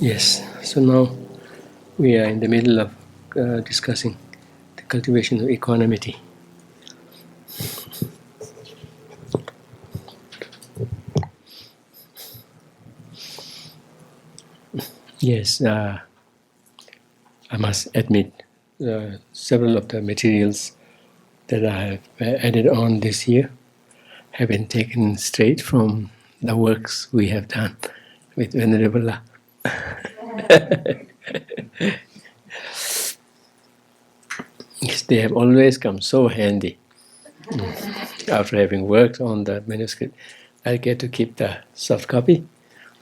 Yes, so now we are in the middle of discussing the cultivation of equanimity. Yes, I must admit several of the materials that I have added on this year have been taken straight from the works we have done with Venerable La. Yes, they have always come so handy. After having worked on the manuscript, I get to keep the soft copy.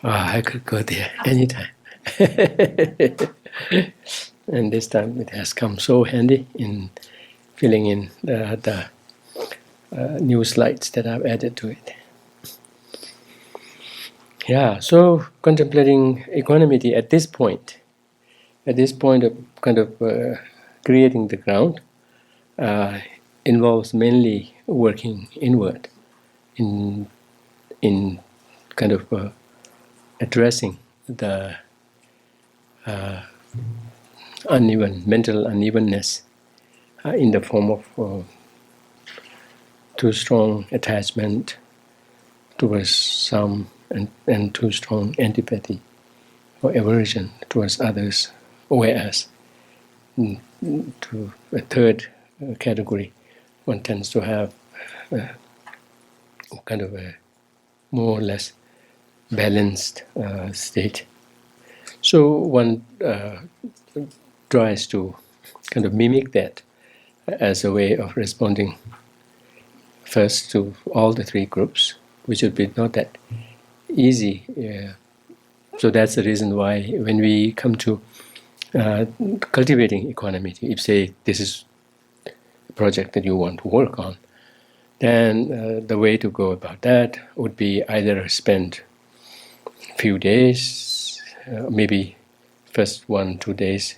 I could go there anytime. And this time it has come so handy in filling in the new slides that I've added to it. Yeah, so contemplating equanimity at this point of kind of creating the ground, involves mainly working inward in kind of addressing the mental unevenness in the form of too strong attachment towards some and too strong antipathy or aversion towards others, whereas to a third category, one tends to have kind of a more or less balanced state. So one tries to kind of mimic that as a way of responding first to all the three groups, which would be not that easy. So that's the reason why when we come to cultivating equanimity, if say this is a project that you want to work on, then the way to go about that would be either spend a few days, maybe first 1-2 days,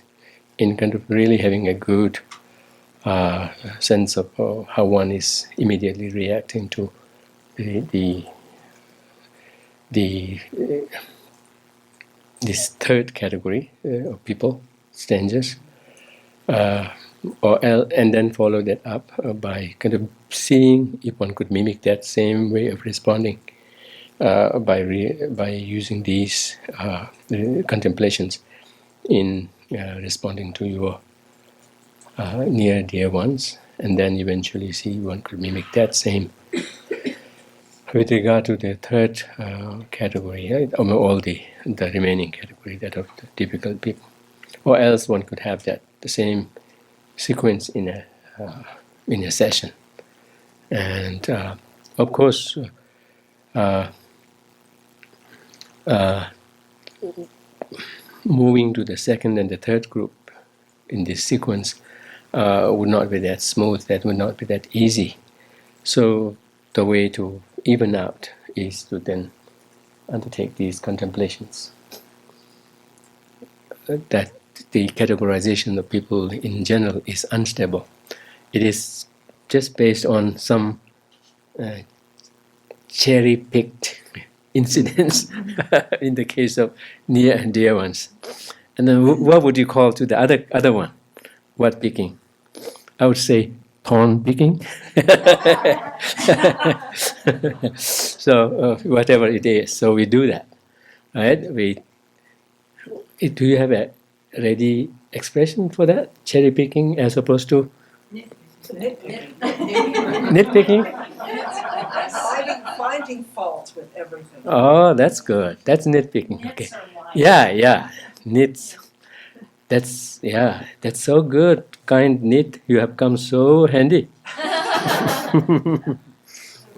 in kind of really having a good sense of how one is immediately reacting to this third category of people, strangers, and then follow that up by kind of seeing if one could mimic that same way of responding by using these contemplations in responding to your near dear ones, and then eventually see one could mimic that same with regard to the third category, right? All the remaining category, that of the difficult people, or else one could have the same sequence in a session, and of course, moving to the second and the third group in this sequence would not be that smooth. That would not be that easy. So the way to even out is to then undertake these contemplations. That the categorization of people in general is unstable. It is just based on some cherry-picked incidents in the case of near and dear ones. And then what would you call to the other one? What picking? I would say thorn picking. So whatever it is, so we do that, right? Do you have a ready expression for that? Cherry picking as opposed to nitpicking? Finding fault with everything. Oh, that's good. That's nitpicking. Okay. Yeah. Nits. That's so good. Kind nit. You have come so handy.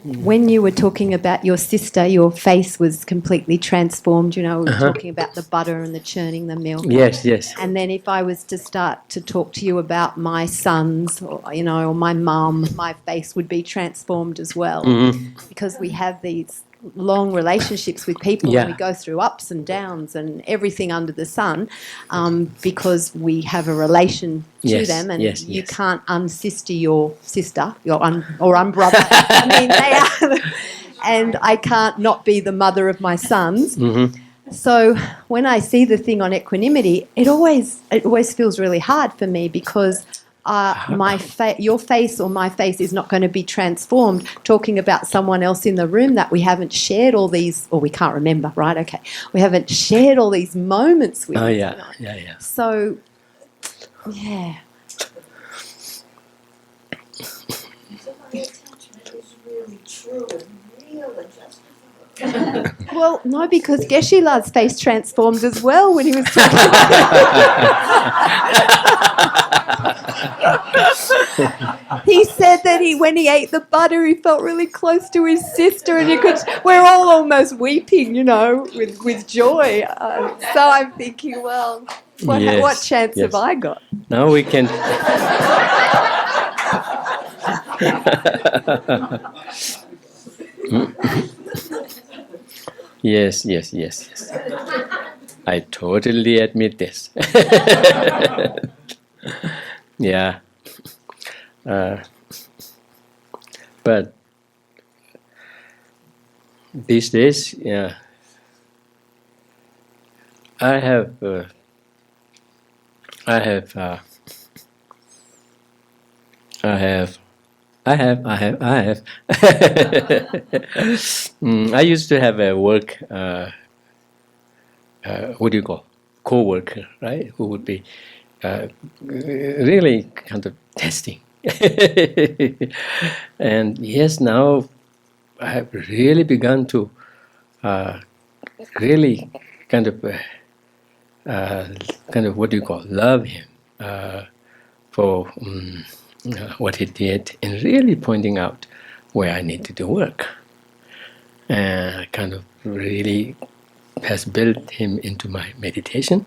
When you were talking about your sister, your face was completely transformed. We were talking about the butter and the churning the milk. Yes. And then if I was to start to talk to you about my sons, or my mum, my face would be transformed as well. Mm-hmm. Because we have these long relationships with people, and we go through ups and downs and everything under the sun, because we have a relation to them, and you can't unsister your sister, or unbrother. I mean, they are, and I can't not be the mother of my sons. Mm-hmm. So when I see the thing on equanimity, it always feels really hard for me because your face or my face is not going to be transformed talking about someone else in the room that we haven't shared all these, or we can't remember, right? Okay. We haven't shared all these moments with. Oh, yeah, yeah. So, yeah. So my attachment is really true and real and justified. Well, no, because Geshe-la's face transformed as well when he was talking. He said that when he ate the butter, he felt really close to his sister, and we're all almost weeping, with joy. So I'm thinking, well, what chance have I got? Now we can. Yes. I totally admit this. Yeah. But these days, yeah, I have I used to have a work, what do you call, co-worker, right? Who would be really kind of testing. And yes, now I have really begun to really kind of what do you call, love him for what he did, and really pointing out where I need to do work. Kind of really has built him into my meditation.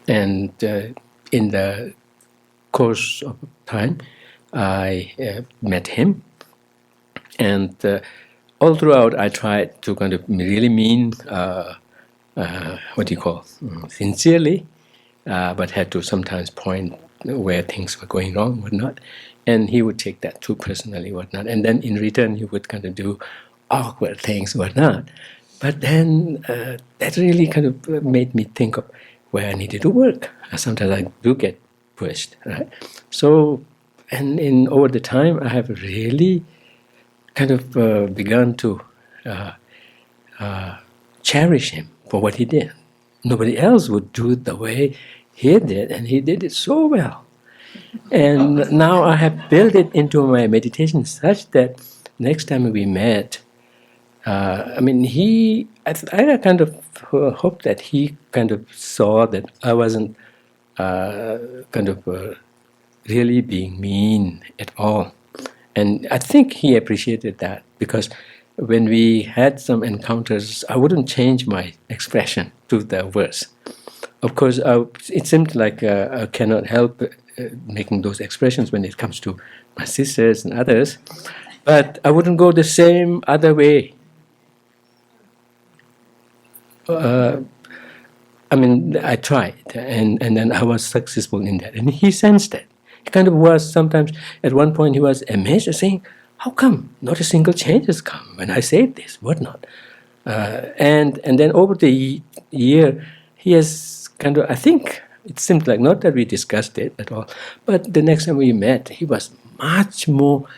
And in the course of time, I met him. And all throughout, I tried to kind of really mean, what do you call, sincerely, but had to sometimes point where things were going wrong, whatnot. And he would take that too personally, whatnot. And then in return, he would kind of do awkward things, whatnot. But then that really kind of made me think of where I needed to work. Sometimes I do get pushed, right? So, and over the time, I have really kind of begun to cherish him for what he did. Nobody else would do it the way he did, and he did it so well. And now I have built it into my meditation such that next time we met, I kind of hoped that he kind of saw that I wasn't really being mean at all. And I think he appreciated that, because when we had some encounters, I wouldn't change my expression to the verse. Of course, it seemed like I cannot help making those expressions when it comes to my sisters and others, but I wouldn't go the same other way. I tried, and then I was successful in that, and he sensed that. He kind of was sometimes, at one point he was amazed, saying, how come not a single change has come when I said this, whatnot? And then over the year, he has kind of, I think, it seemed like, not that we discussed it at all, but the next time we met, he was much more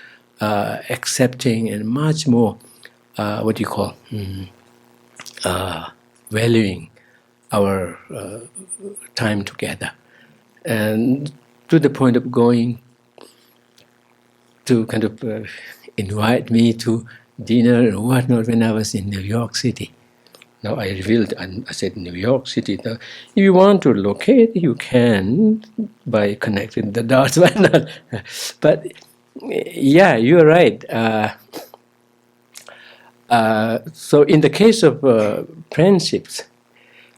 accepting and much more, valuing our time together. And to the point of going to kind of invite me to dinner or whatnot when I was in New York City. Now I revealed, I said, New York City. Now, if you want to locate, you can by connecting the dots. Why not? But yeah, you're right. So in the case of friendships,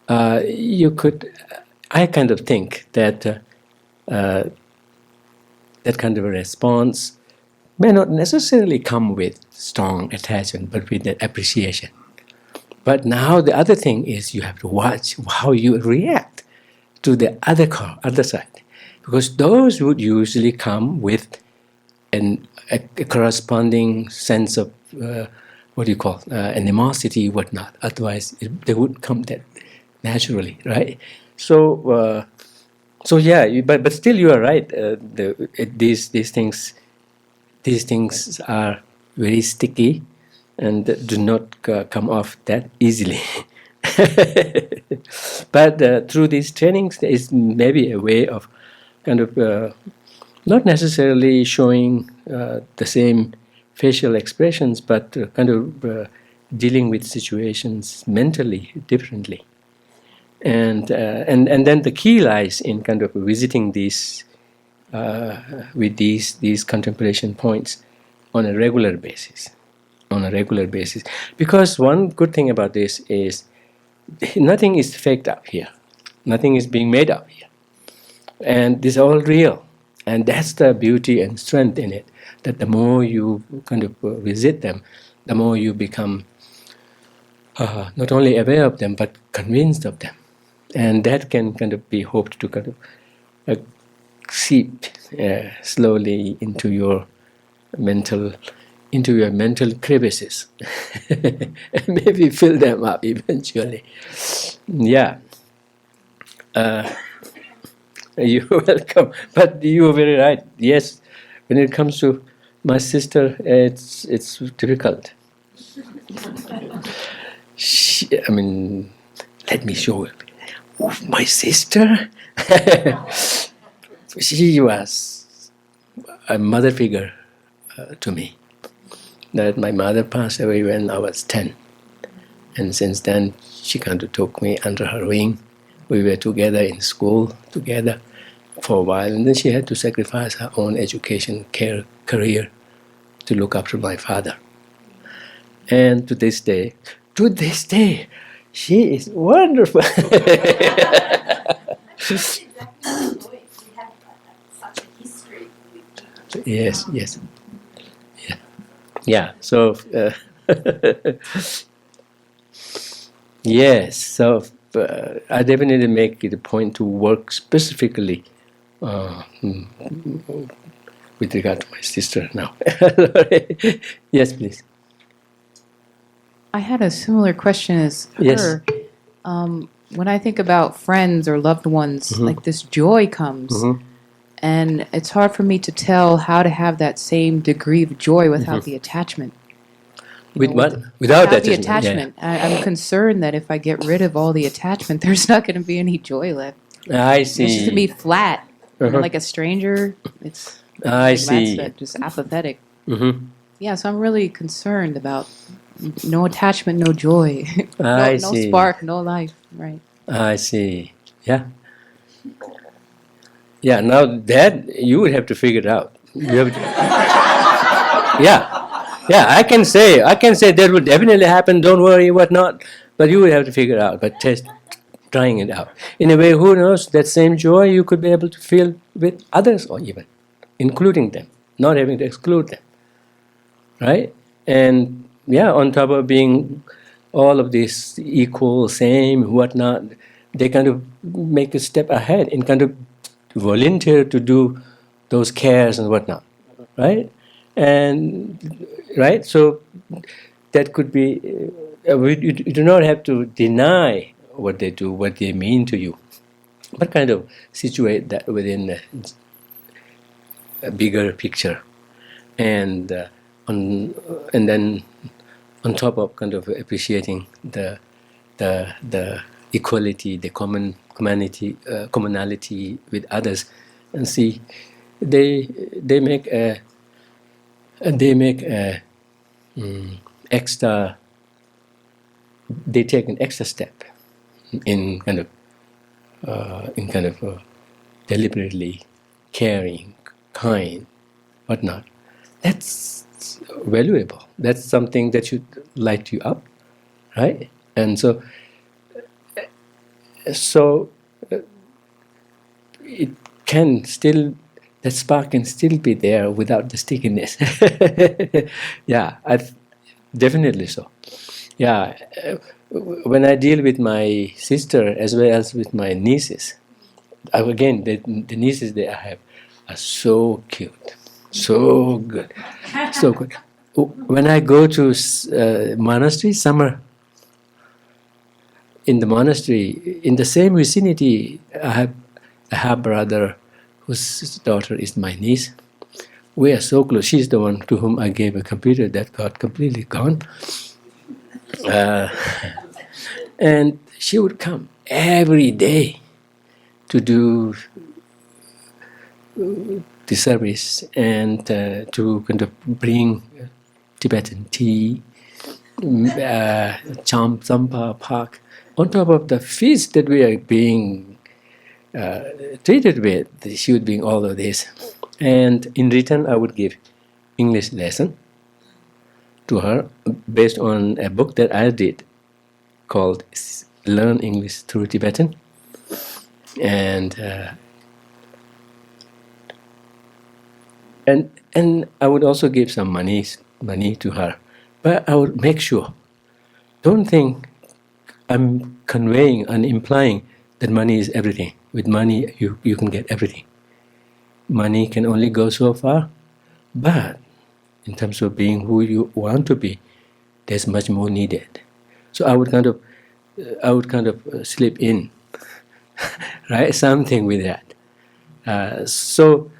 I kind of think that that kind of a response may not necessarily come with strong attachment, but with that appreciation. But now the other thing is you have to watch how you react to the other side, because those would usually come with a corresponding sense of what do you call, animosity, whatnot. Otherwise, they wouldn't come that naturally, right? So, so yeah, but still, you are right. These things are very sticky and do not come off that easily. But through these trainings, there is maybe a way of kind of not necessarily showing the same facial expressions, but kind of dealing with situations mentally differently. And then the key lies in kind of visiting these with these contemplation points on a regular basis. Because one good thing about this is nothing is faked up here, nothing is being made up here, and this is all real. And that's the beauty and strength in it, that the more you kind of visit them, the more you become not only aware of them, but convinced of them. And that can kind of be hoped to kind of seep slowly into your mental crevices, and maybe fill them up eventually. Yeah. You're welcome. But you were very right. Yes, when it comes to my sister, it's difficult. Let me show you. Oh, my sister. She was a mother figure to me. That my mother passed away when I was 10, and since then she kind of took me under her wing. We were together in school together for a while, and then she had to sacrifice her own education, career to look after my father. And to this day, she is wonderful. Yes. Yeah. So, yes. So, I definitely make it a point to work specifically with regard to my sister now. Yes, please. I had a similar question as her. Yes. When I think about friends or loved ones, like this joy comes, and it's hard for me to tell how to have that same degree of joy without the attachment. Without the attachment. Yeah. I'm concerned that if I get rid of all the attachment, there's not going to be any joy left. I see. It's just going to be flat, like a stranger. It's see. That's just apathetic. Yeah, so I'm really concerned about no attachment, no joy, no spark, no life. Right. I see. Yeah. Yeah. Now that you would have to figure it out. You have to, yeah. Yeah, I can say that will definitely happen, don't worry, whatnot. But you will have to figure it out, but trying it out. In a way, who knows, that same joy you could be able to feel with others, or even including them, not having to exclude them. Right? And yeah, on top of being all of this equal, same, whatnot, they kind of make a step ahead and kind of volunteer to do those cares and whatnot. Right? And right, so that could be. You do not have to deny what they do, what they mean to you, but kind of situate that within a bigger picture, and then on top of kind of appreciating the equality, the commonality with others, and see they make a extra. They take an extra step in kind of deliberately caring, kind, whatnot. That's valuable. That's something that should light you up, right? And so it can still. That spark can still be there without the stickiness. Yeah, definitely so. Yeah, when I deal with my sister as well as with my nieces, again, the nieces that I have are so cute, so good, so good. when I go to monastery, summer, in the monastery, in the same vicinity, I have a half brother whose daughter is my niece. We are so close. She's the one to whom I gave a computer that got completely gone. And she would come every day to do the service and to kind of bring Tibetan tea, Cham Tsampa Park. On top of the feast that we are being treated with, she would bring all of this. And in return, I would give English lesson to her based on a book that I did called Learn English Through Tibetan. And I would also give some money to her. But I would make sure, don't think I'm conveying and implying that money is everything. With money, you can get everything. Money can only go so far, but in terms of being who you want to be, there's much more needed. So I would kind of slip in, right, something with that. So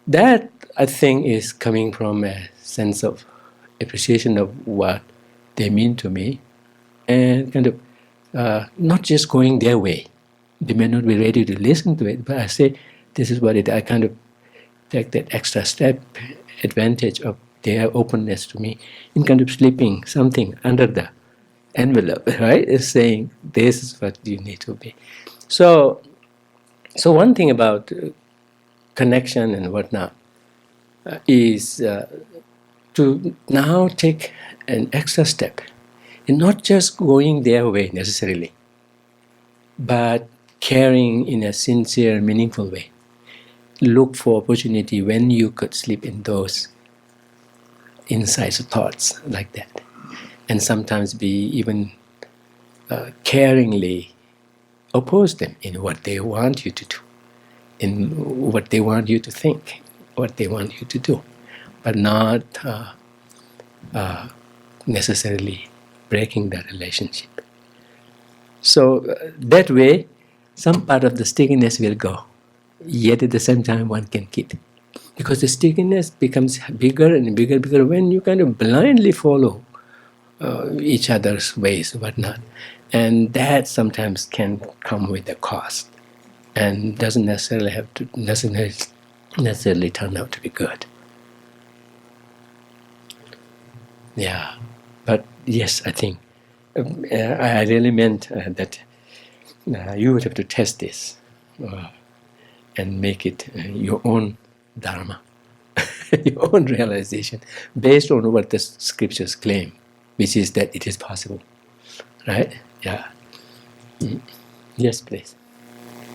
that, I think, is coming from a sense of appreciation of what they mean to me, and kind of not just going their way. They may not be ready to listen to it, but I say, this is what it. I kind of take that extra step, advantage of their openness to me, in kind of slipping something under the envelope, right? Is saying, this is what you need to be. So one thing about connection and whatnot is to now take an extra step in not just going their way necessarily, but caring in a sincere, meaningful way. Look for opportunity when you could slip in those insights or thoughts like that, and sometimes be even caringly oppose them in what they want you to do, in what they want you to think, what they want you to do, but not necessarily breaking that relationship. So that way, some part of the stickiness will go, yet at the same time one can keep. Because the stickiness becomes bigger and bigger when you kind of blindly follow each other's ways, whatnot. And that sometimes can come with a cost, and doesn't necessarily have to necessarily turn out to be good. Yeah, but yes, I think I really meant that you would have to test this and make it your own Dharma, your own realization, based on what the scriptures claim, which is that it is possible. Right? Yeah. Yes, please.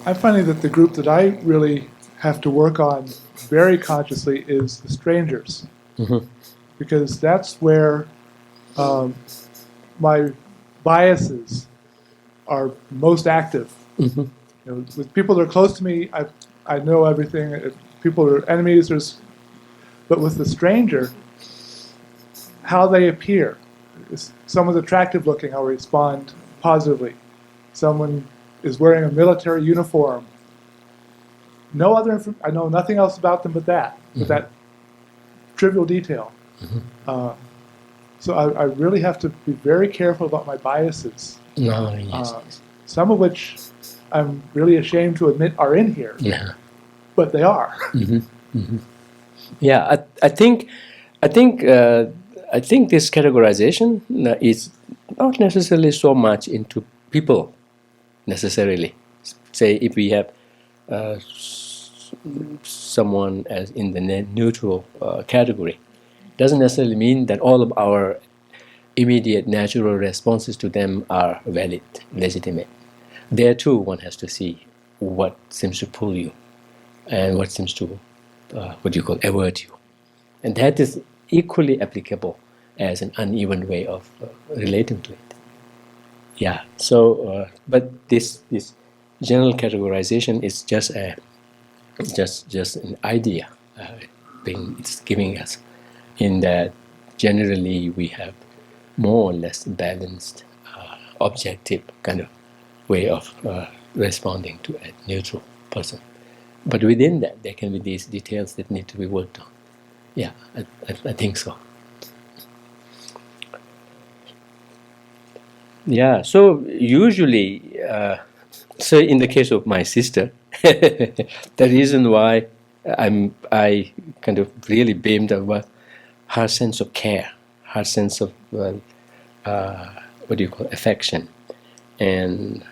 I'm finding that the group that I really have to work on very consciously is the strangers. Mm-hmm. Because that's where my biases are most active. Mm-hmm. You know, with people that are close to me, I know everything. If people are enemies, but with the stranger, how they appear. If someone's attractive looking, I'll respond positively. Someone is wearing a military uniform. I know nothing else about them but that, mm-hmm. but that trivial detail. Mm-hmm. So I really have to be very careful about my biases. No, yes. Some of which I'm really ashamed to admit are in here. Yeah. But they are. Mm-hmm. Mm-hmm. Yeah, I think this categorization is not necessarily so much into people necessarily. Say if we have someone as in the neutral category, doesn't necessarily mean that all of our immediate natural responses to them are valid, legitimate. There too, one has to see what seems to pull you and what seems to avert you. And that is equally applicable as an uneven way of relating to it. Yeah. So, but this general categorization is just an idea. It's giving us in that generally we have more or less balanced, objective kind of way of responding to a neutral person. But within that, there can be these details that need to be worked on. Yeah, I think so. Yeah, so usually, so in the case of my sister, the reason why I kind of really beamed over her sense of care, her sense of affection, and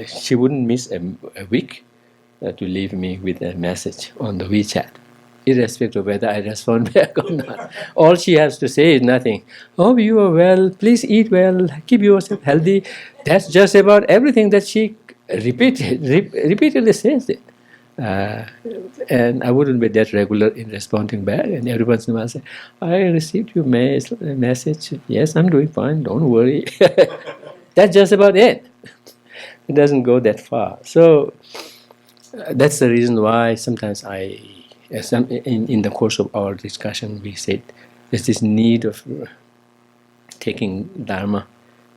she wouldn't miss a week to leave me with a message on the WeChat, irrespective of whether I respond back or not. All she has to say is nothing. Oh, you are well, please eat well, keep yourself healthy. That's just about everything that she repeatedly says it. And I wouldn't be that regular in responding back. And every once in a while I say, I received your message. Yes, I'm doing fine, don't worry. That's just about it. It doesn't go that far. So that's the reason why sometimes in the course of our discussion, we said there's this need of taking Dharma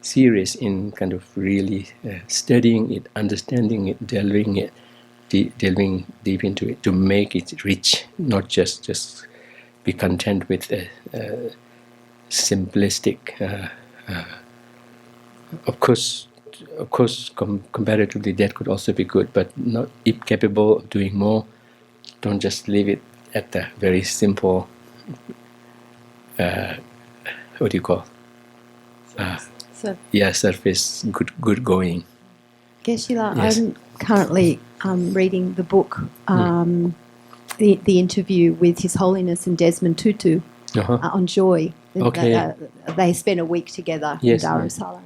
serious in kind of really studying it, understanding it, delving deep into it to make it rich, not just be content with a simplistic. Of course, comparatively that could also be good, but not if capable of doing more. Don't just leave it at the very simple. What do you call? Surface good going. Geshe, Yes. I'm currently reading the book, the interview with His Holiness and Desmond Tutu on joy. Okay. They spent a week together Yes, in yes. Dharamsala.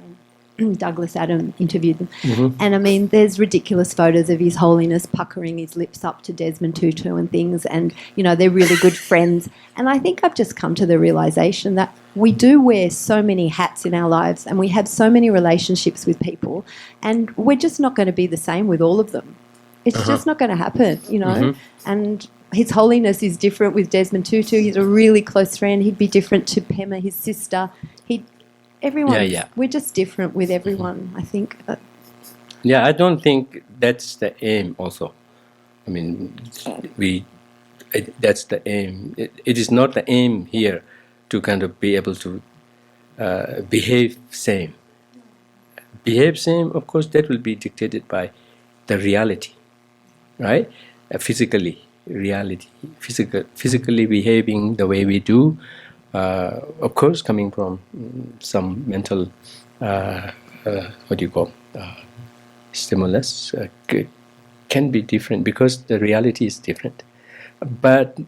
Douglas Adam interviewed them. Mm-hmm. And I mean, there's ridiculous photos of His Holiness puckering his lips up to Desmond Tutu and things, and, you know, they're really good friends. And I think I've just come to the realisation that we do wear so many hats in our lives and we have so many relationships with people, and we're just not going to be the same with all of them. It's just not going to happen, you know. Mm-hmm. And His Holiness is different with Desmond Tutu. He's a really close friend. He'd be different to Pema, his sister. Everyone, we're just different with everyone, I think. Yeah, I don't think that's the aim also. I mean, that's the aim. It is not the aim here to kind of be able to behave same. Behave same, of course, that will be dictated by the reality, right? Physically behaving the way we do, of course, coming from some mental, stimulus, can be different because the reality is different. But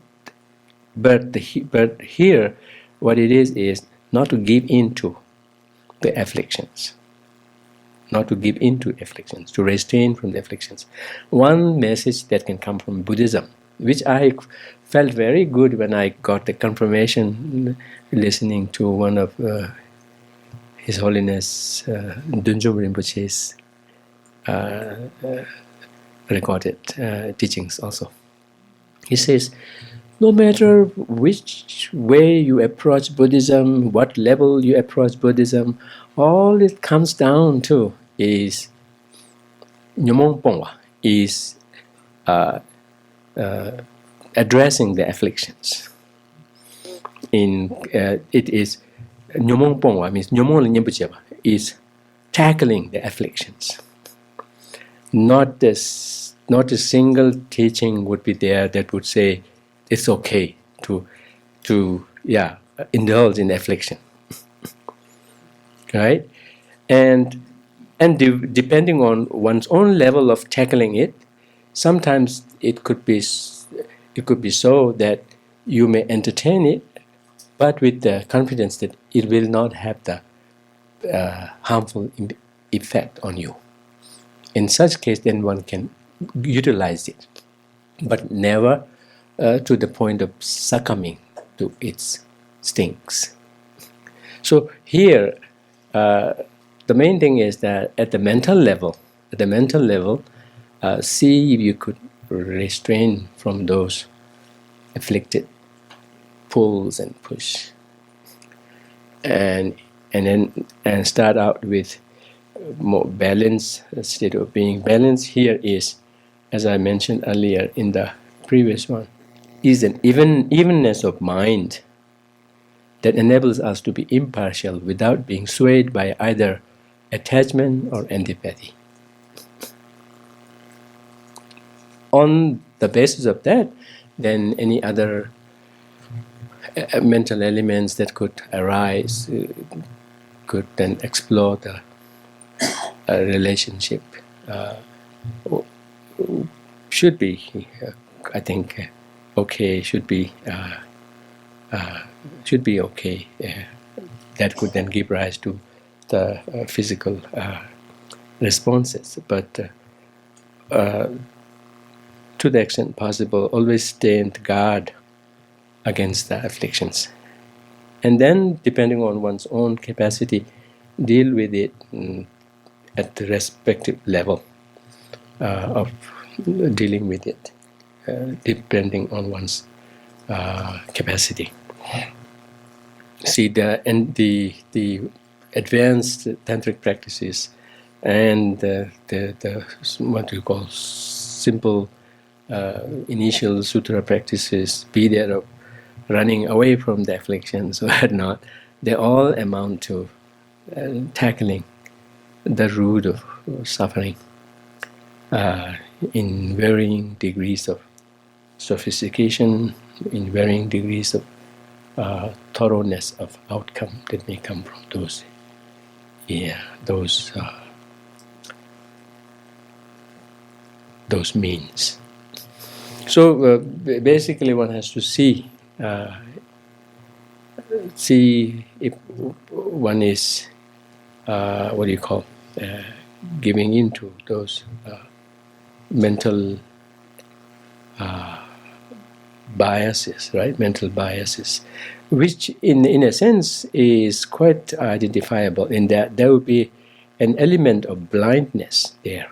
here, what it is not to give in to the afflictions. Not to give in to afflictions, to restrain from the afflictions. One message that can come from Buddhism, which I felt very good when I got the confirmation listening to one of His Holiness Dunjom Rinpoche's recorded teachings also. He says, no matter which way you approach Buddhism, what level you approach Buddhism, all it comes down to is Nyomong Pongwa, is addressing the afflictions. It is Nyomong Pongwa, means Nyomong Nyembucheba, is tackling the afflictions. Not a single teaching would be there that would say it's okay to indulge in affliction, right? And depending on one's own level of tackling it, sometimes it could be so that you may entertain it, but with the confidence that it will not have the harmful effect on you. In such case, then one can utilize it, but never to the point of succumbing to its stings. So here, the main thing is that at the mental level, see if you could restrain from those afflicted pulls and push, and start out with more balanced state of being. Balance here is, as I mentioned earlier in the previous one, is an evenness of mind that enables us to be impartial without being swayed by either attachment or antipathy. On the basis of that, then any other mental elements that could arise could then explore the relationship. Should be, I think, okay. Should be okay. That could then give rise to the physical responses, but to the extent possible, always stay on guard against the afflictions, and then, depending on one's own capacity, deal with it at the respective level of dealing with it, depending on one's capacity. See, the advanced tantric practices and the what you call simple initial sutra practices, be that of running away from the afflictions or not, they all amount to tackling the root of suffering in varying degrees of sophistication, in varying degrees of thoroughness of outcome that may come from those means. So basically, one has to see if one is giving into those mental biases, right? Mental biases, which in a sense is quite identifiable in that there will be an element of blindness there,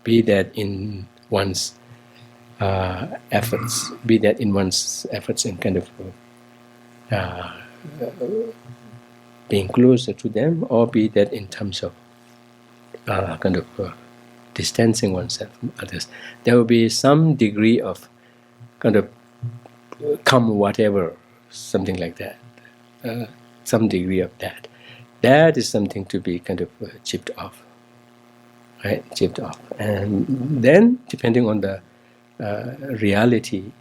be that in one's efforts, and kind of being closer to them, or be that in terms of distancing oneself from others. There will be some degree of kind of come whatever, something like that, some degree of that. That is something to be kind of chipped off, right? Chipped off. And then, depending on the reality,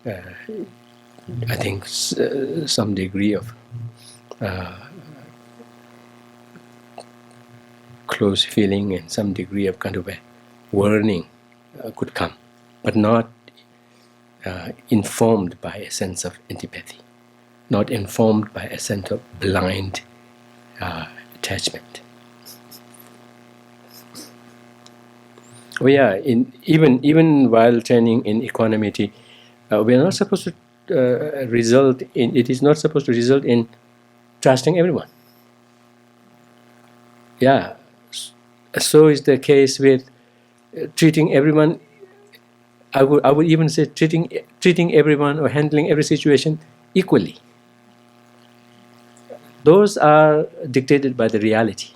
I think some degree of close feeling and some degree of kind of a warning could come, but not informed by a sense of antipathy, not informed by a sense of blind attachment. Oh yeah, even while training in equanimity, we are not supposed to it is not supposed to result in trusting everyone. Yeah, so is the case with treating everyone. I would even say treating everyone or handling every situation equally. Those are dictated by the reality.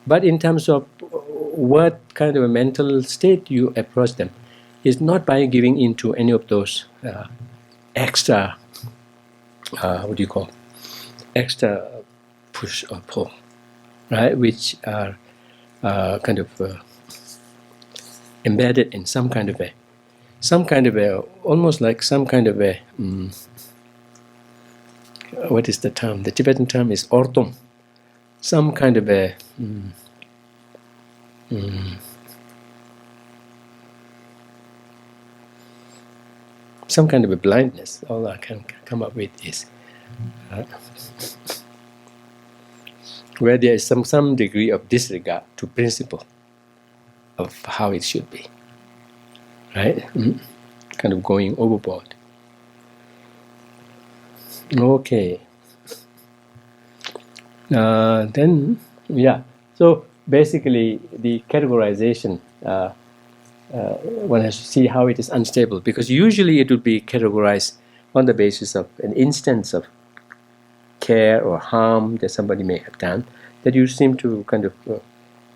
But in terms of what kind of a mental state you approach them, is not by giving into any of those extra, extra push or pull, right? Which are kind of embedded in some kind of a, almost like some kind of a, what is the term? The Tibetan term is ortum. Some kind of a, some kind of a blindness. All I can come up with is where there is some degree of disregard to principle of how it should be, right? Kind of going overboard. Okay. Then, yeah. So basically, the categorization, one has to see how it is unstable, because usually it would be categorized on the basis of an instance of care or harm that somebody may have done, that you seem to kind of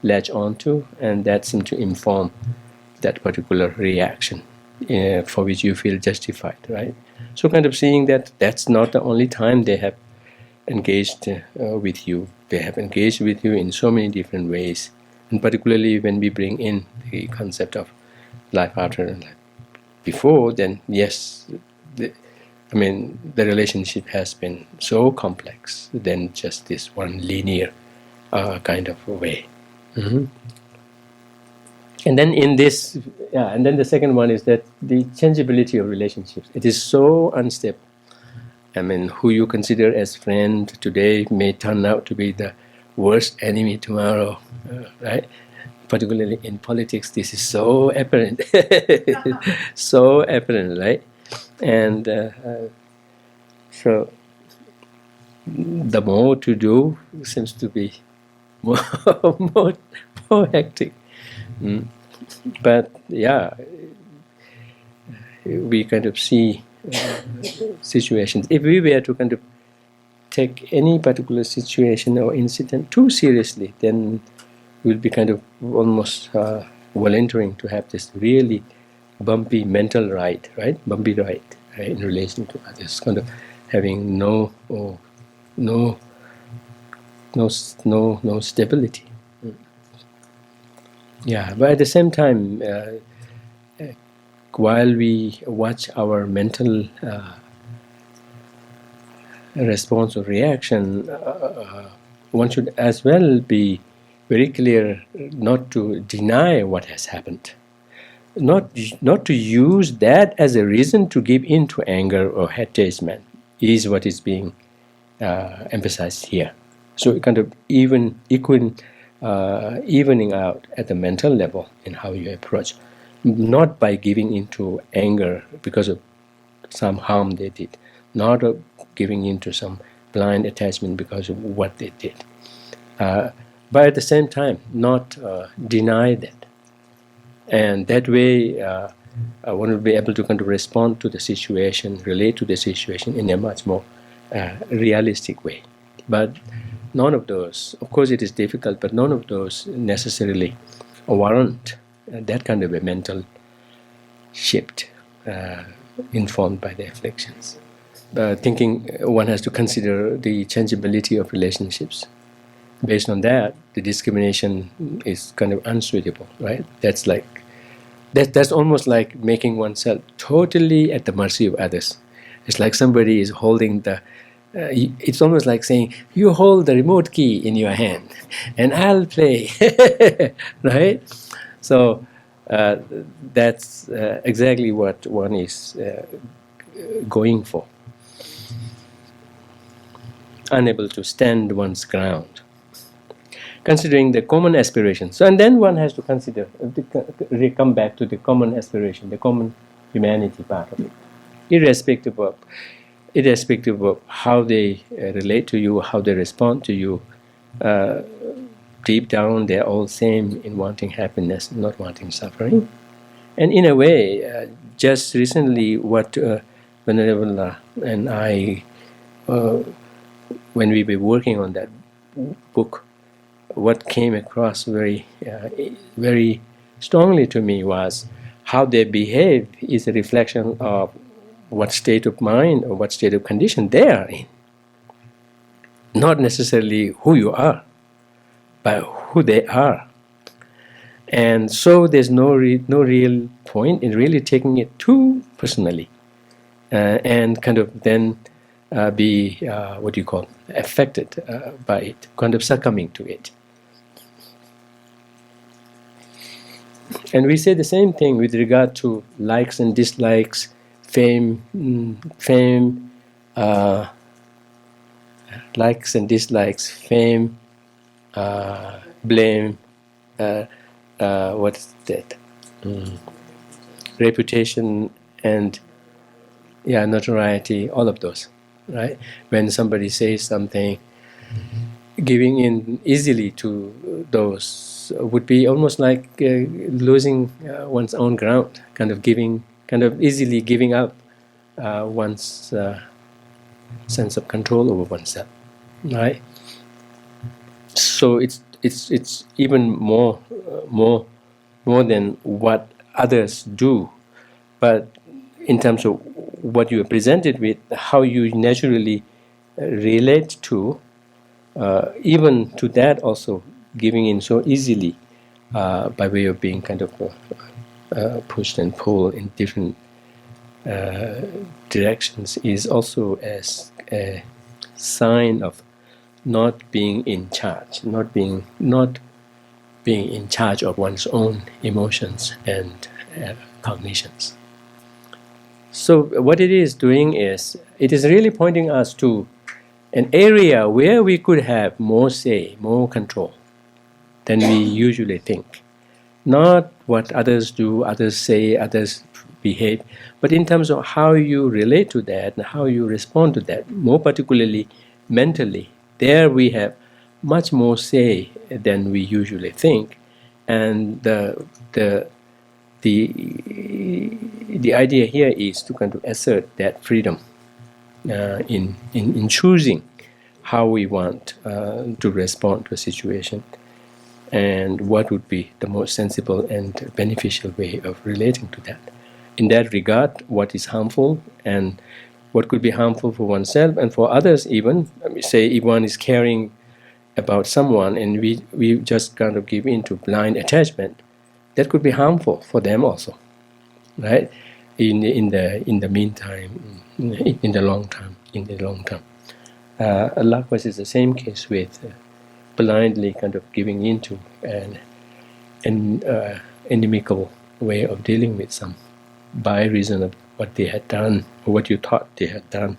latch onto, and that seems to inform that particular reaction for which you feel justified, right? So kind of seeing that that's not the only time they have engaged with you. They have engaged with you in so many different ways, and particularly when we bring in the concept of life after life before, then yes, the relationship has been so complex than just this one linear kind of way. Mm-hmm. And then in this, and then the second one is that the changeability of relationships. It is so unstable. Who you consider as friend today may turn out to be the worst enemy tomorrow, right? Particularly in politics, this is so apparent. So apparent, right? And so the more to do seems to be more more hectic. But yeah, we kind of see situations. If we were to kind of take any particular situation or incident too seriously, then we'll be kind of almost volunteering to have this really bumpy mental ride, right? Bumpy ride, right? In relation to others, kind of having no stability. Yeah, but at the same time, while we watch our mental response or reaction, one should as well be very clear not to deny what has happened, not to use that as a reason to give in to anger or attachment, is what is being emphasized here. So kind of evening out at the mental level in how you approach, not by giving into anger because of some harm they did, not giving into some blind attachment because of what they did, but at the same time not deny that, and that way one will be able to kind of respond to the situation, relate to the situation in a much more realistic way. But none of those, of course it is difficult, but none of those necessarily warrant that kind of a mental shift informed by the afflictions. Thinking one has to consider the changeability of relationships. Based on that, the discrimination is kind of unsuitable, right? That's almost like making oneself totally at the mercy of others. It's like somebody is holding the it's almost like saying, you hold the remote key in your hand and I'll play. Right? So that's exactly what one is going for. Unable to stand one's ground, considering the common aspirations. So, and then one has to consider, come back to the common aspiration, the common humanity part of it, irrespective of how they relate to you, how they respond to you. Deep down, they're all same in wanting happiness, not wanting suffering. And in a way, just recently, what Venerable and I, when we were working on that book, what came across very, very strongly to me was how they behave is a reflection of what state of mind or what state of condition they are in. Not necessarily who you are, but who they are. And so there's no real point in really taking it too personally, and kind of then be affected by it, kind of succumbing to it. And we say the same thing with regard to likes and dislikes, fame, likes and dislikes, fame, blame, what's that? Reputation and notoriety, all of those, right? When somebody says something, giving in easily to those would be almost like losing one's own ground, kind of easily giving up one's sense of control over oneself, right? So it's even more than what others do, but in terms of what you are presented with, how you naturally relate to, even to that also giving in so easily by way of being kind of pushed and pulled in different directions is also as a sign of not being in charge, not being in charge of one's own emotions and cognitions. So what it is doing is, it is really pointing us to an area where we could have more say, more control than we usually think. Not what others do, others say, others behave, but in terms of how you relate to that and how you respond to that, more particularly mentally. There we have much more say than we usually think, and the idea here is to kind of assert that freedom in choosing how we want to respond to a situation, and what would be the most sensible and beneficial way of relating to that. In that regard, what is harmful and what could be harmful for oneself and for others even. Say if one is caring about someone and we just kind of give in to blind attachment, that could be harmful for them also, right? In the meantime, in the long term. Likewise, it's the same case with blindly kind of giving into an inimical way of dealing with some by reason of what they had done or what you thought they had done.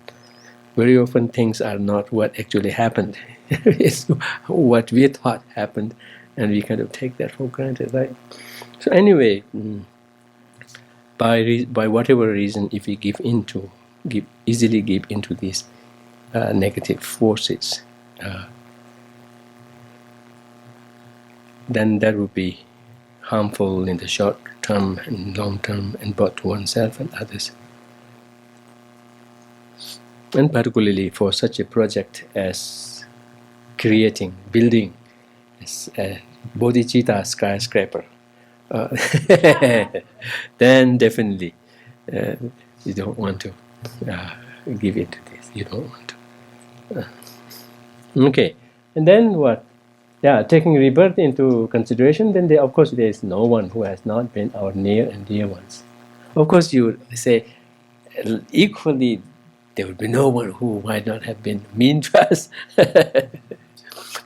Very often things are not what actually happened. It's what we thought happened, and we kind of take that for granted, right? So anyway, by whatever reason, if we easily give into these negative forces, then that would be harmful in the short term and long term, and both to oneself and others. And particularly for such a project as building a Bodhichitta skyscraper, then definitely you don't want to give into this. You don't want to. Okay, and then what? Yeah, taking rebirth into consideration, then of course there is no one who has not been our near and dear ones. Of course, you would say equally there would be no one who might not have been mean to us.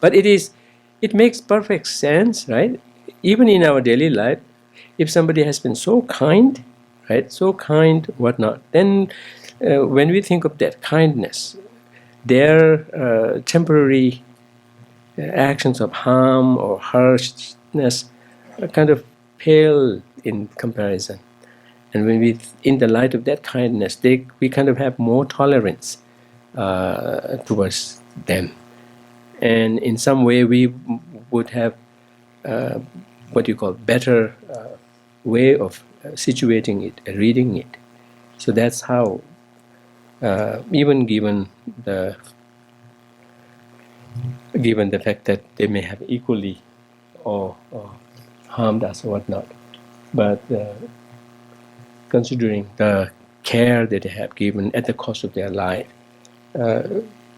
But it makes perfect sense, right? Even in our daily life, if somebody has been so kind, right, so kind, whatnot, then when we think of that kindness, their temporary actions of harm or harshness are kind of pale in comparison. And when in the light of that kindness, we kind of have more tolerance towards them. And in some way we would have what you call better way of situating it, reading it. So that's how, even given the fact that they may have equally or harmed us or whatnot, but considering the care that they have given at the cost of their life,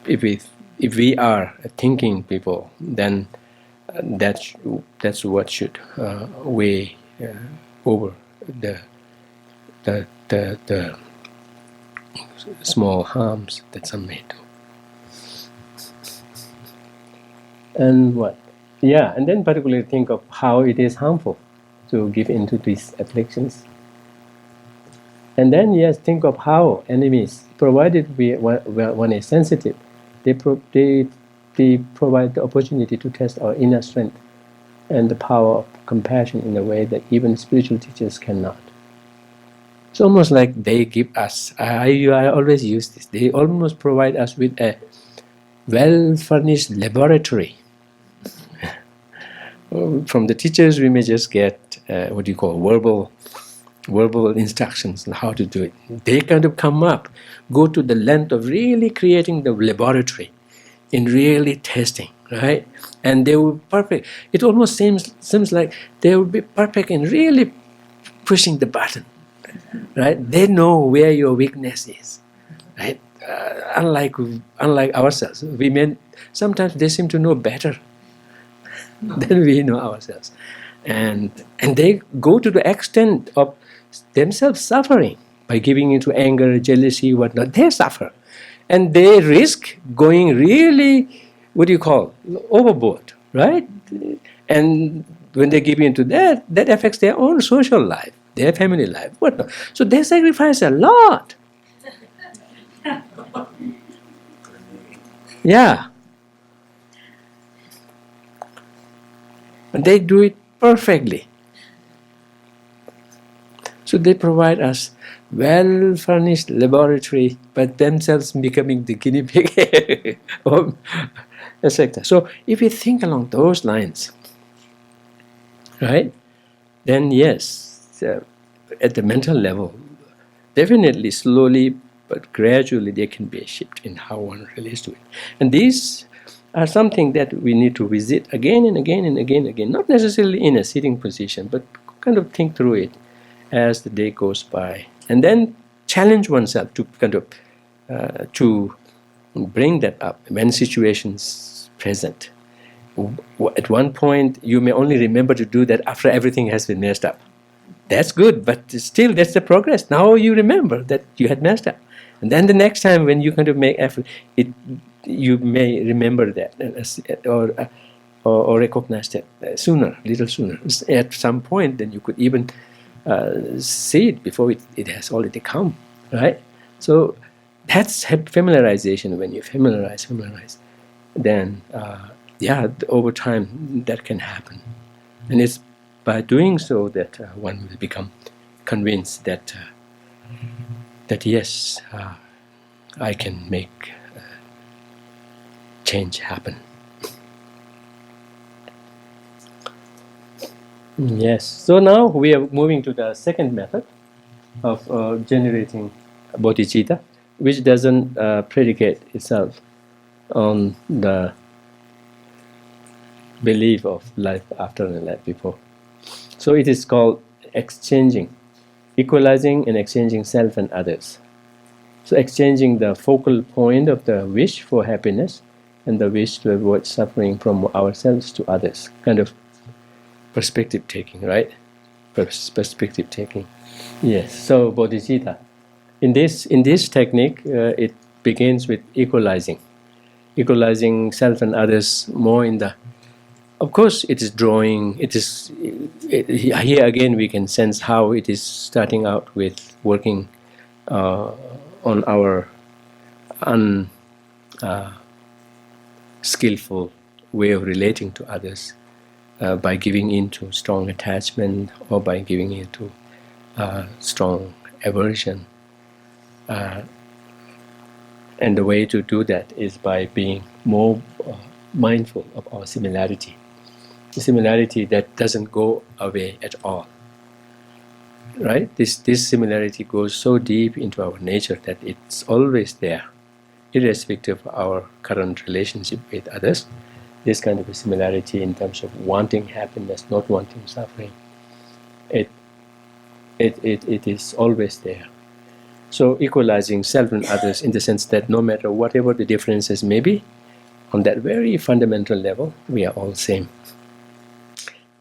if we are thinking people, then that's what should weigh over the small harms that some may do. And what? Yeah, and then particularly think of how it is harmful to give into these afflictions. And then, yes, think of how enemies, provided one is sensitive, they provide the opportunity to test our inner strength and the power of compassion in a way that even spiritual teachers cannot. It's almost like they give us, I always use this, they almost provide us with a well-furnished laboratory. From the teachers we may just get verbal verbal instructions on how to do it. They kind of come up, go to the length of really creating the laboratory, in really testing, right? And they were perfect. It almost seems like they would be perfect in really pushing the button, right? They know where your weakness is, right? Unlike ourselves, sometimes they seem to know better than we know ourselves, and they go to the extent of themselves suffering by giving into anger, jealousy, whatnot. They suffer, and they risk going really, what do you call, overboard, right? And when they give into that affects their own social life, their family life, whatnot. So they sacrifice a lot. Yeah. And they do it perfectly. So they provide us well-furnished laboratory, but themselves becoming the guinea pig, etc. So if you think along those lines, right, then yes, at the mental level, definitely slowly but gradually there can be a shift in how one relates to it. And these are something that we need to visit again and again and again and again, not necessarily in a sitting position, but kind of think through it as the day goes by, and then challenge oneself to kind of to bring that up when situations present. At one point, you may only remember to do that after everything has been messed up. That's good, but still, that's the progress. Now you remember that you had messed up, and then the next time when you kind of make effort, you may remember that or recognize that sooner, a little sooner. At some point, then you could even see it before it has already come, right? So that's familiarization. When you familiarize, then over time that can happen, and it's by doing so that one will become convinced that yes, I can make change happen. Yes. So now we are moving to the second method of generating bodhicitta, which doesn't predicate itself on the belief of life after and life before. So it is called equalizing and exchanging self and others. So exchanging the focal point of the wish for happiness and the wish to avoid suffering from ourselves to others. Kind of perspective taking, right? Perspective taking. Yes. So bodhicitta. In this technique, it begins with equalizing self and others more in the. Of course, it is drawing. Here again we can sense how it is starting out with working on our unskillful way of relating to others by giving into strong attachment or by giving into strong aversion. And the way to do that is by being more mindful of our similarity. The similarity that doesn't go away at all. Right? This similarity goes so deep into our nature that it's always there, irrespective of our current relationship with others. This kind of a similarity in terms of wanting happiness, not wanting suffering, it is always there. So equalizing self and others in the sense that no matter whatever the differences may be, on that very fundamental level, we are all same.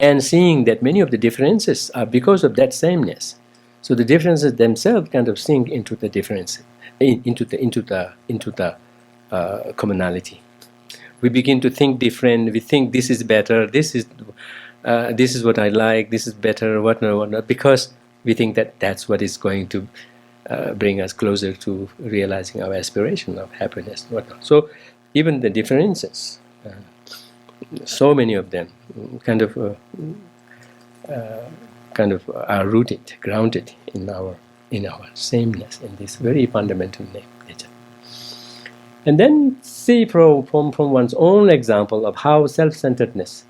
And seeing that many of the differences are because of that sameness. So the differences themselves kind of sink into the difference, into the commonality. We begin to think different. We think this is better. This is what I like. This is better. Whatnot. Because we think that that's what is going to bring us closer to realizing our aspiration of happiness. Whatnot. So even the differences. So many of them kind of are rooted, grounded in our sameness, in this very fundamental nature. And then see from one's own example of how self-centeredness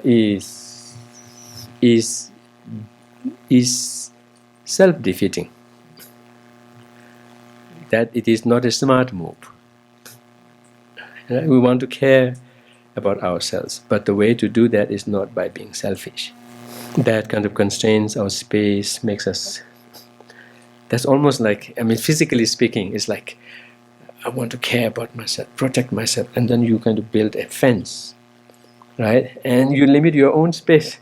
is is self-defeating. That it is not a smart move. We want to care about ourselves, but the way to do that is not by being selfish. That kind of constrains our space, makes us... That's almost like, I mean, physically speaking, it's like, I want to care about myself, protect myself, and then you kind of build a fence, right? And you limit your own space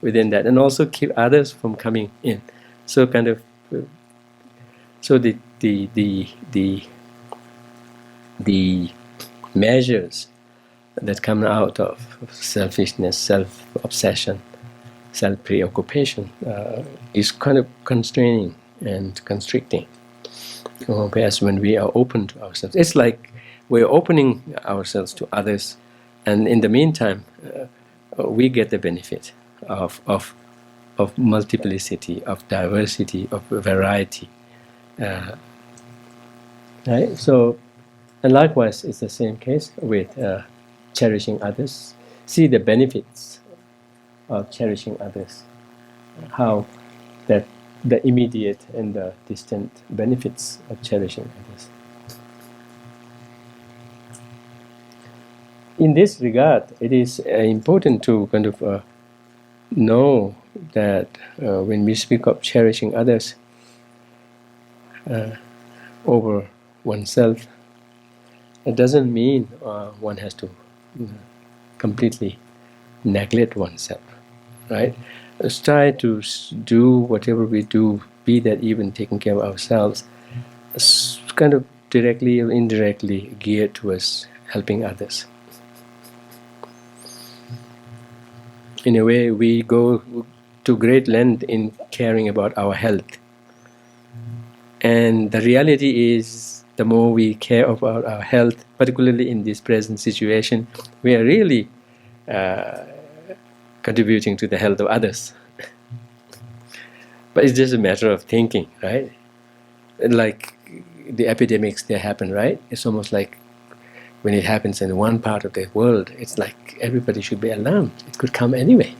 within that, and also keep others from coming in. So kind of, so the measures that come out of selfishness, self-obsession, self-preoccupation is kind of constraining and constricting. Whereas when we are open to ourselves, it's like we're opening ourselves to others, and in the meantime, we get the benefit of multiplicity, of diversity, of variety. Right? So, and likewise, it's the same case with cherishing others. See the benefits of cherishing others, how that the immediate and the distant benefits of cherishing others. In this regard, it is important to kind of know that when we speak of cherishing others over oneself, it doesn't mean one has to completely neglect oneself, right? Let's try to do whatever we do, be that even taking care of ourselves, kind of directly or indirectly geared towards helping others. In a way, we go to great length in caring about our health. And the reality is, the more we care about our health, particularly in this present situation, we are really contributing to the health of others. But it's just a matter of thinking, right? Like the epidemics that happen, right? It's almost like when it happens in one part of the world, it's like everybody should be alarmed. It could come anyway,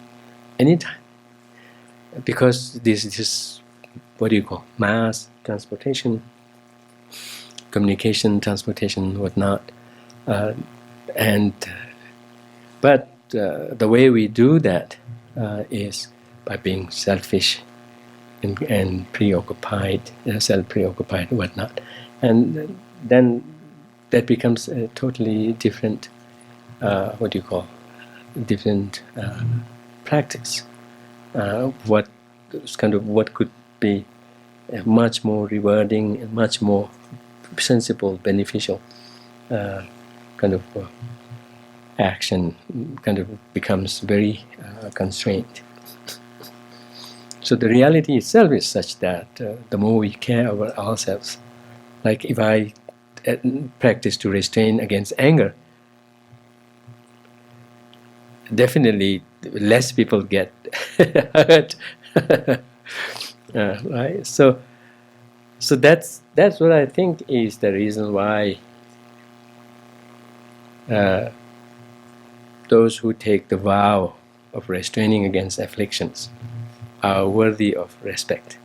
anytime. Because this is just, what do you call, mass transportation, communication, transportation, whatnot. But the way we do that is by being selfish and preoccupied, self-preoccupied, whatnot. And then that becomes a totally different, different practice. What could be much more rewarding and much more sensible, beneficial action kind of becomes very constrained. So the reality itself is such that the more we care about ourselves, like if I practice to restrain against anger, definitely less people get hurt. Right? So that's what I think is the reason why those who take the vow of restraining against afflictions are worthy of respect.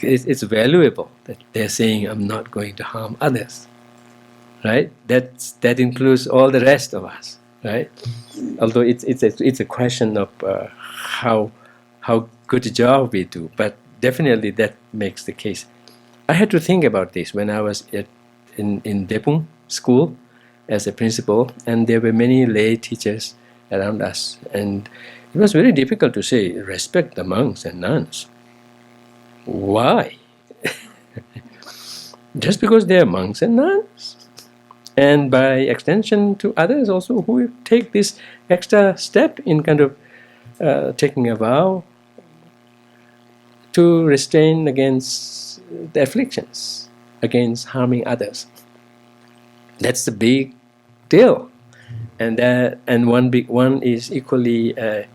It's valuable that they're saying, I'm not going to harm others, right? That includes all the rest of us, right? Although it's a question of how good a job we do, but definitely that makes the case. I had to think about this when I was in Depung school as a principal, and there were many lay teachers around us, and it was very difficult to say, respect the monks and nuns. Why? Just because they are monks and nuns? And by extension to others also who take this extra step in kind of taking a vow to restrain against the afflictions, against harming others. That's the big deal. And one is equally a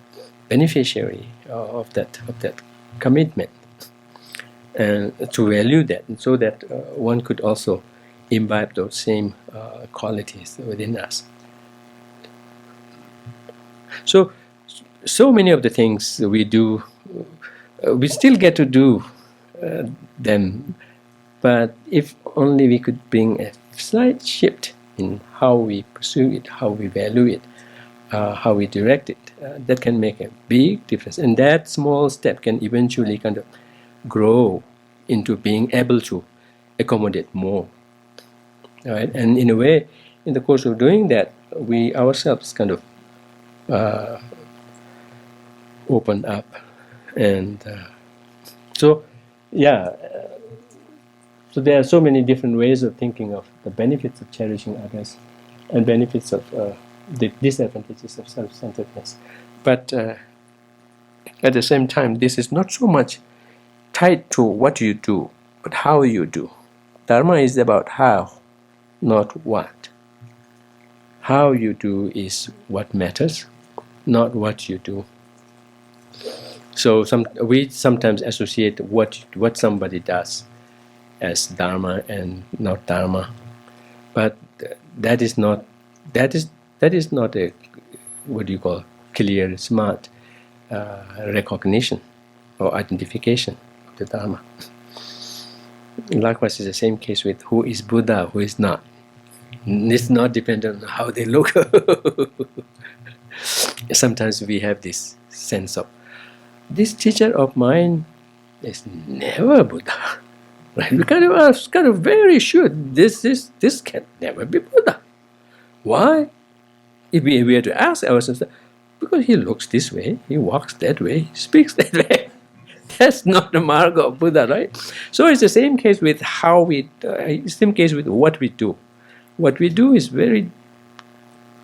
beneficiary of that commitment, and to value that, and so that one could also imbibe those same qualities within us. So so many of the things we do, we still get to do them, but if only we could bring a slight shift in how we pursue it, how we value it, how we direct it, that can make a big difference. And that small step can eventually kind of grow into being able to accommodate more. Right? And in a way, in the course of doing that, we ourselves kind of open up. And so there are so many different ways of thinking of the benefits of cherishing others and benefits of the disadvantages of self-centeredness. But at the same time, this is not so much tied to what you do, but how you do. Dharma is about how, not what. How you do is what matters, not what you do. So we sometimes associate what somebody does as Dharma and not Dharma, but that is not a clear, smart recognition or identification of the Dharma. Likewise, it's the same case with who is Buddha, who is not. It's not dependent on how they look. Sometimes we have this sense of, this teacher of mine is never Buddha. Right? We kind of very sure this can never be Buddha. Why? If we were to ask ourselves, because he looks this way, he walks that way, he speaks that way. That's not the mark of Buddha, right? So it's the same case with how we, same case with what we do. What we do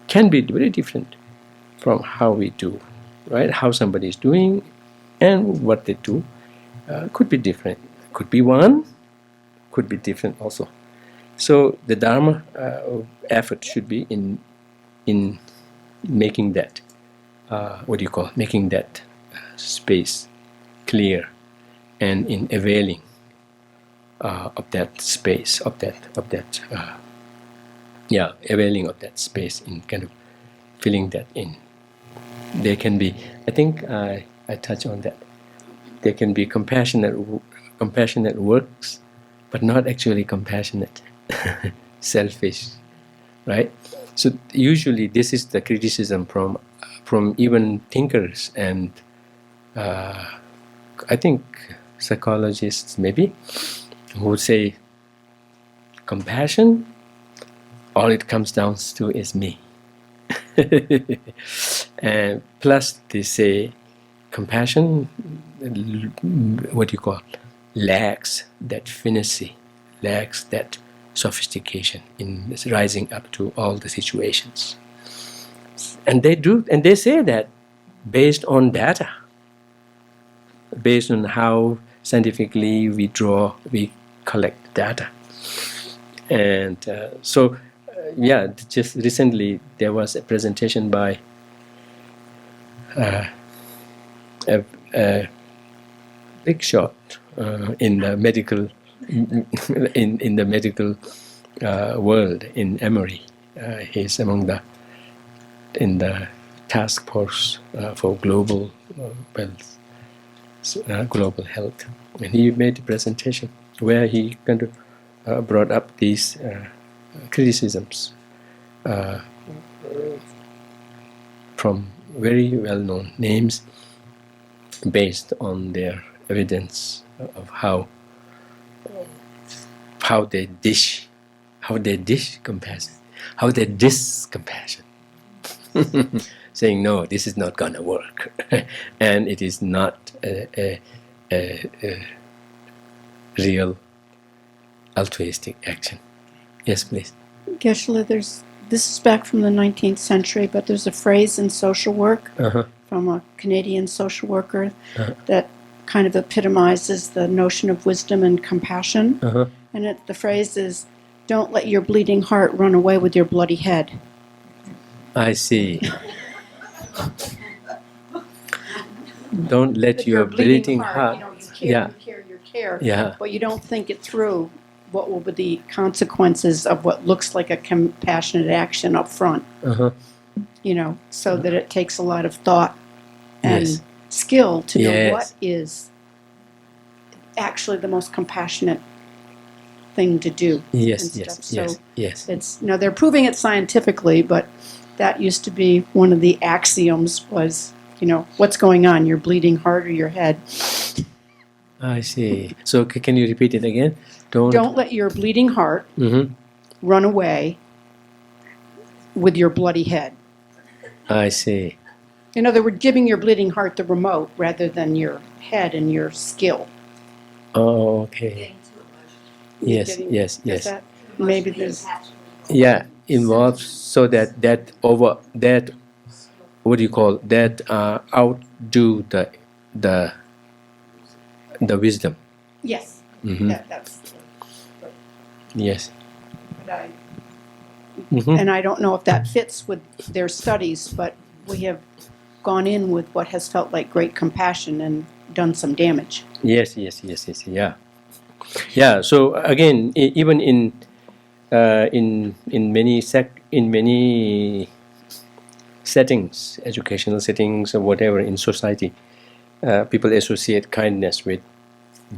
can be very different from how we do, right? How somebody is doing and what they do could be different. Could be one, could be different also. So the Dharma effort should be in making that making that space clear, and in availing of that space, availing of that space, in kind of filling that in. There can be, I think I touch on that. There can be compassionate works, but not actually compassionate, selfish, right? So usually this is the criticism from even thinkers and I think psychologists maybe, who would say compassion, all it comes down to is me. And plus they say compassion, lacks that finesse, lacks that sophistication in rising up to all the situations. And they say that based on data, based on how scientifically we collect data. And just recently there was a presentation by a big shot in the medical in the medical world in Emory. He's among in the task force for global global health, and he made a presentation where he kind of brought up these criticisms from very well-known names based on their evidence of how they dish compassion, how they diss compassion, saying no, this is not gonna work, and it is not a real altruistic action. Yes, please. Geshe, this is back from the 19th century, but there's a phrase in social work from a Canadian social worker that kind of epitomizes the notion of wisdom and compassion. And the phrase is, don't let your bleeding heart run away with your bloody head. I see. Don't let your bleeding heart. You care, but you don't think it through. What will be the consequences of what looks like a compassionate action up front? So that it takes a lot of thought and skill to know what Yes. is actually the most compassionate thing to do and Yes, stuff. yes, So yes, yes. it's, they're proving it scientifically, but that used to be one of the axioms was, what's going on? Your bleeding heart or your head? I see. So can you repeat it again? Don't let your bleeding heart Mm-hmm. run away with your bloody head. I see. In other words, giving your bleeding heart the remote rather than your head and your skill. Oh, okay. Yes, yes, Is yes. that, maybe there's, Yeah, involves so that what do you call that outdo the wisdom. yes, Mm-hmm. that's, Yes. but Mm-hmm. and I don't know if that fits with their studies, but we have gone in with what has felt like great compassion and done some damage. Yes, yes, yes, yes. Yeah, yeah. So again, even in many settings, educational settings or whatever in society, people associate kindness with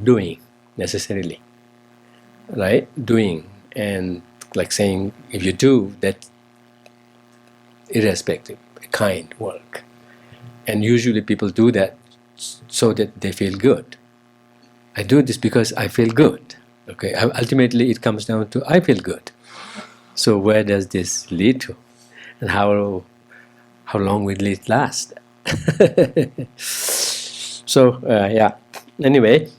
doing necessarily, right? Doing and like saying if you do that, irrespective, kind work, and usually people do that so that they feel good. I do this because I feel good. Okay, ultimately it comes down to I feel good. So where does this lead to, and how long will it last? So yeah. Anyway,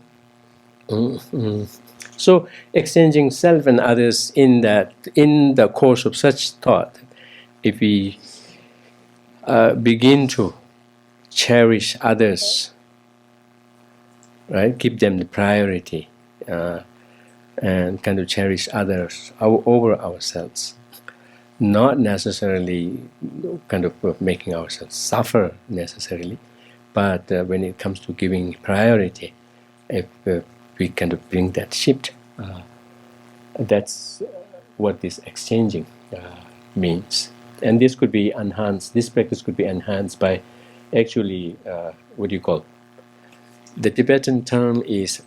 so exchanging self and others in the course of such thought, if we begin to cherish others, right, give them the priority, and kind of cherish others over ourselves, not necessarily kind of making ourselves suffer necessarily, but when it comes to giving priority, if we kind of bring that shift, that's what this exchanging means. And this could be enhanced, this practice could be enhanced by actually, what do you call, the Tibetan term is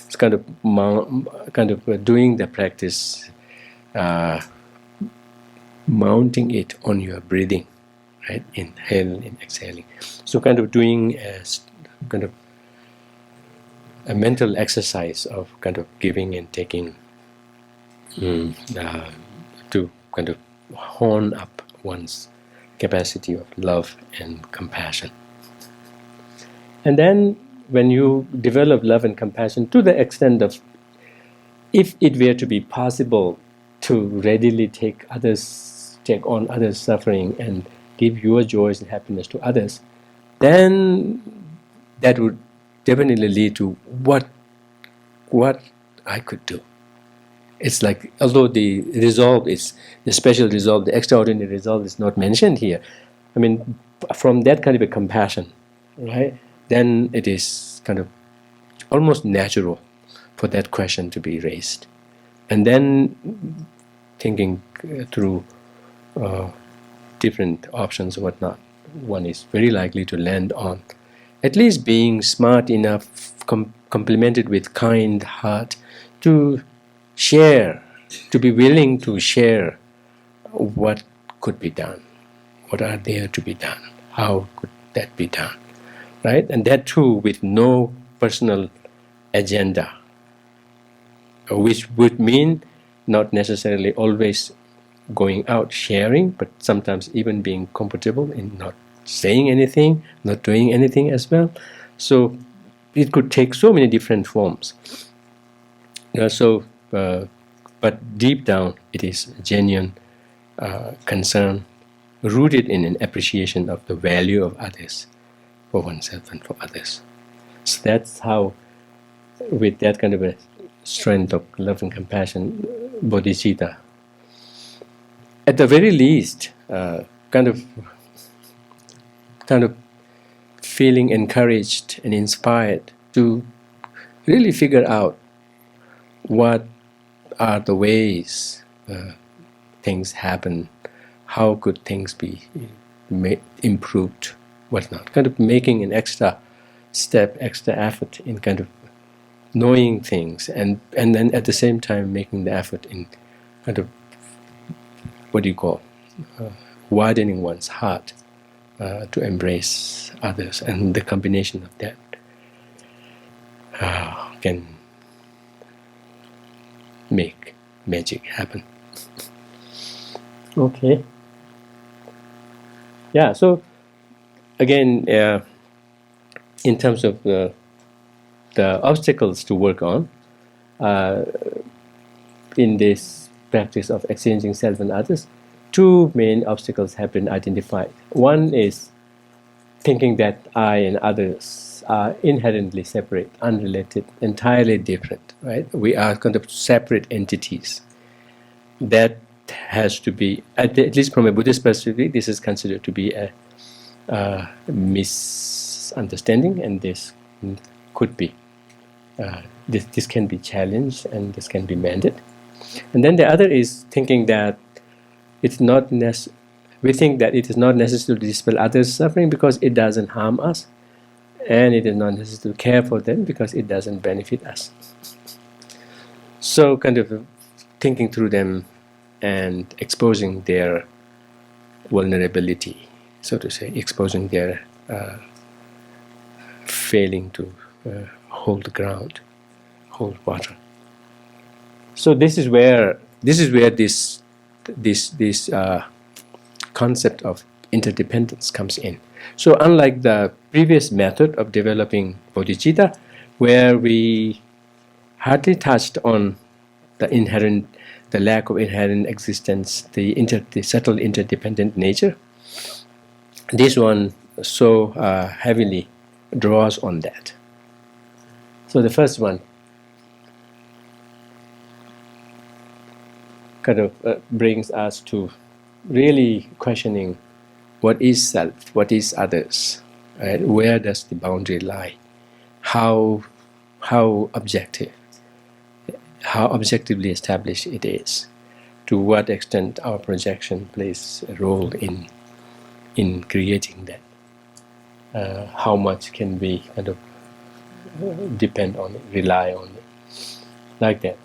it's kind of doing the practice, mounting it on your breathing, right? Inhaling and exhaling. So kind of doing kind of a mental exercise of kind of giving and taking, to kind of hone up one's capacity of love and compassion. And then when you develop love and compassion to the extent of, if it were to be possible to readily take on others' suffering and give your joys and happiness to others, then that would definitely lead to what I could do. It's like, although the resolve is the special resolve, the extraordinary resolve is not mentioned here. I mean, from that kind of a compassion, right? Then it is kind of almost natural for that question to be raised, and then thinking through different options or whatnot, one is very likely to land on at least being smart enough, complemented with kind heart, to share, to be willing to share what could be done, what are there to be done, how could that be done, right? And that too with no personal agenda, which would mean not necessarily always going out sharing, but sometimes even being comfortable in not saying anything, not doing anything as well. So it could take so many different forms. But deep down, it is genuine concern, rooted in an appreciation of the value of others, for oneself and for others. So that's how, with that kind of a strength of love and compassion, Bodhichitta, at the very least, kind of feeling encouraged and inspired to really figure out what are the ways things happen, how could things be improved, whatnot. Kind of making an extra step, extra effort in kind of knowing things, and then at the same time making the effort in kind of, what do you call, widening one's heart to embrace others, and the combination of that can make magic happen. Okay. Yeah, so again, in terms of the obstacles to work on in this practice of exchanging self and others, two main obstacles have been identified. One is thinking that I and others are inherently separate, unrelated, entirely different, right? We are kind of separate entities. That has to be, at least from a Buddhist perspective, this is considered to be a misunderstanding, and this could be, this can be challenged and this can be mended. And then the other is thinking that it's not we think that it is not necessary to dispel others' suffering because it doesn't harm us, and it is not necessary to care for them because it doesn't benefit us. So kind of thinking through them and exposing their vulnerability, so to say, exposing their failing to hold the ground, hold water. So this is where this concept of interdependence comes in. So unlike the previous method of developing bodhicitta, where we hardly touched on the lack of inherent existence, the subtle interdependent nature, this one so heavily draws on that. So the first one kind of brings us to really questioning what is self, what is others, right? Where does the boundary lie? How objectively established it is? To what extent our projection plays a role in creating that? How much can we kind of depend on it, rely on it, like that?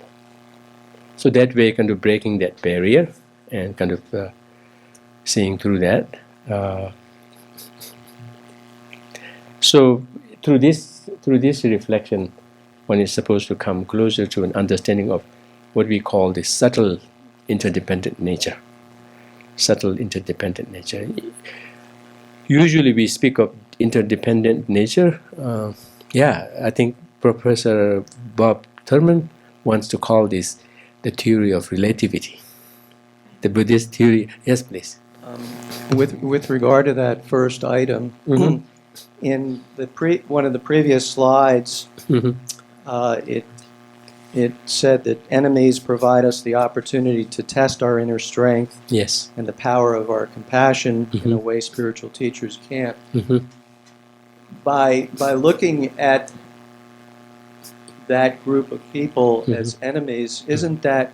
So that way, kind of breaking that barrier and kind of seeing through that. So through this reflection, one is supposed to come closer to an understanding of what we call the subtle interdependent nature. Subtle interdependent nature. Usually we speak of interdependent nature. I think Professor Bob Thurman wants to call this the theory of relativity. The Buddhist theory. Yes, please. With regard to that first item, in one of the previous slides, it said that enemies provide us the opportunity to test our inner strength, yes, and the power of our compassion in a way spiritual teachers can't. By looking at that group of people as enemies, isn't that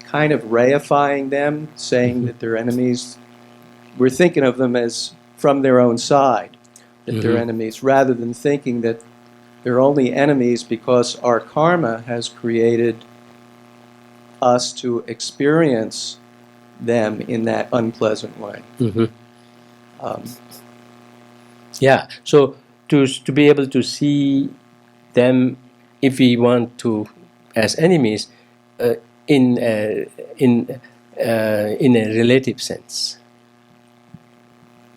kind of reifying them, saying that they're enemies? We're thinking of them as from their own side, that they're enemies, rather than thinking that they're only enemies because our karma has created us to experience them in that unpleasant way. Yeah, so to be able to see them, if we want to, as enemies, in a relative sense.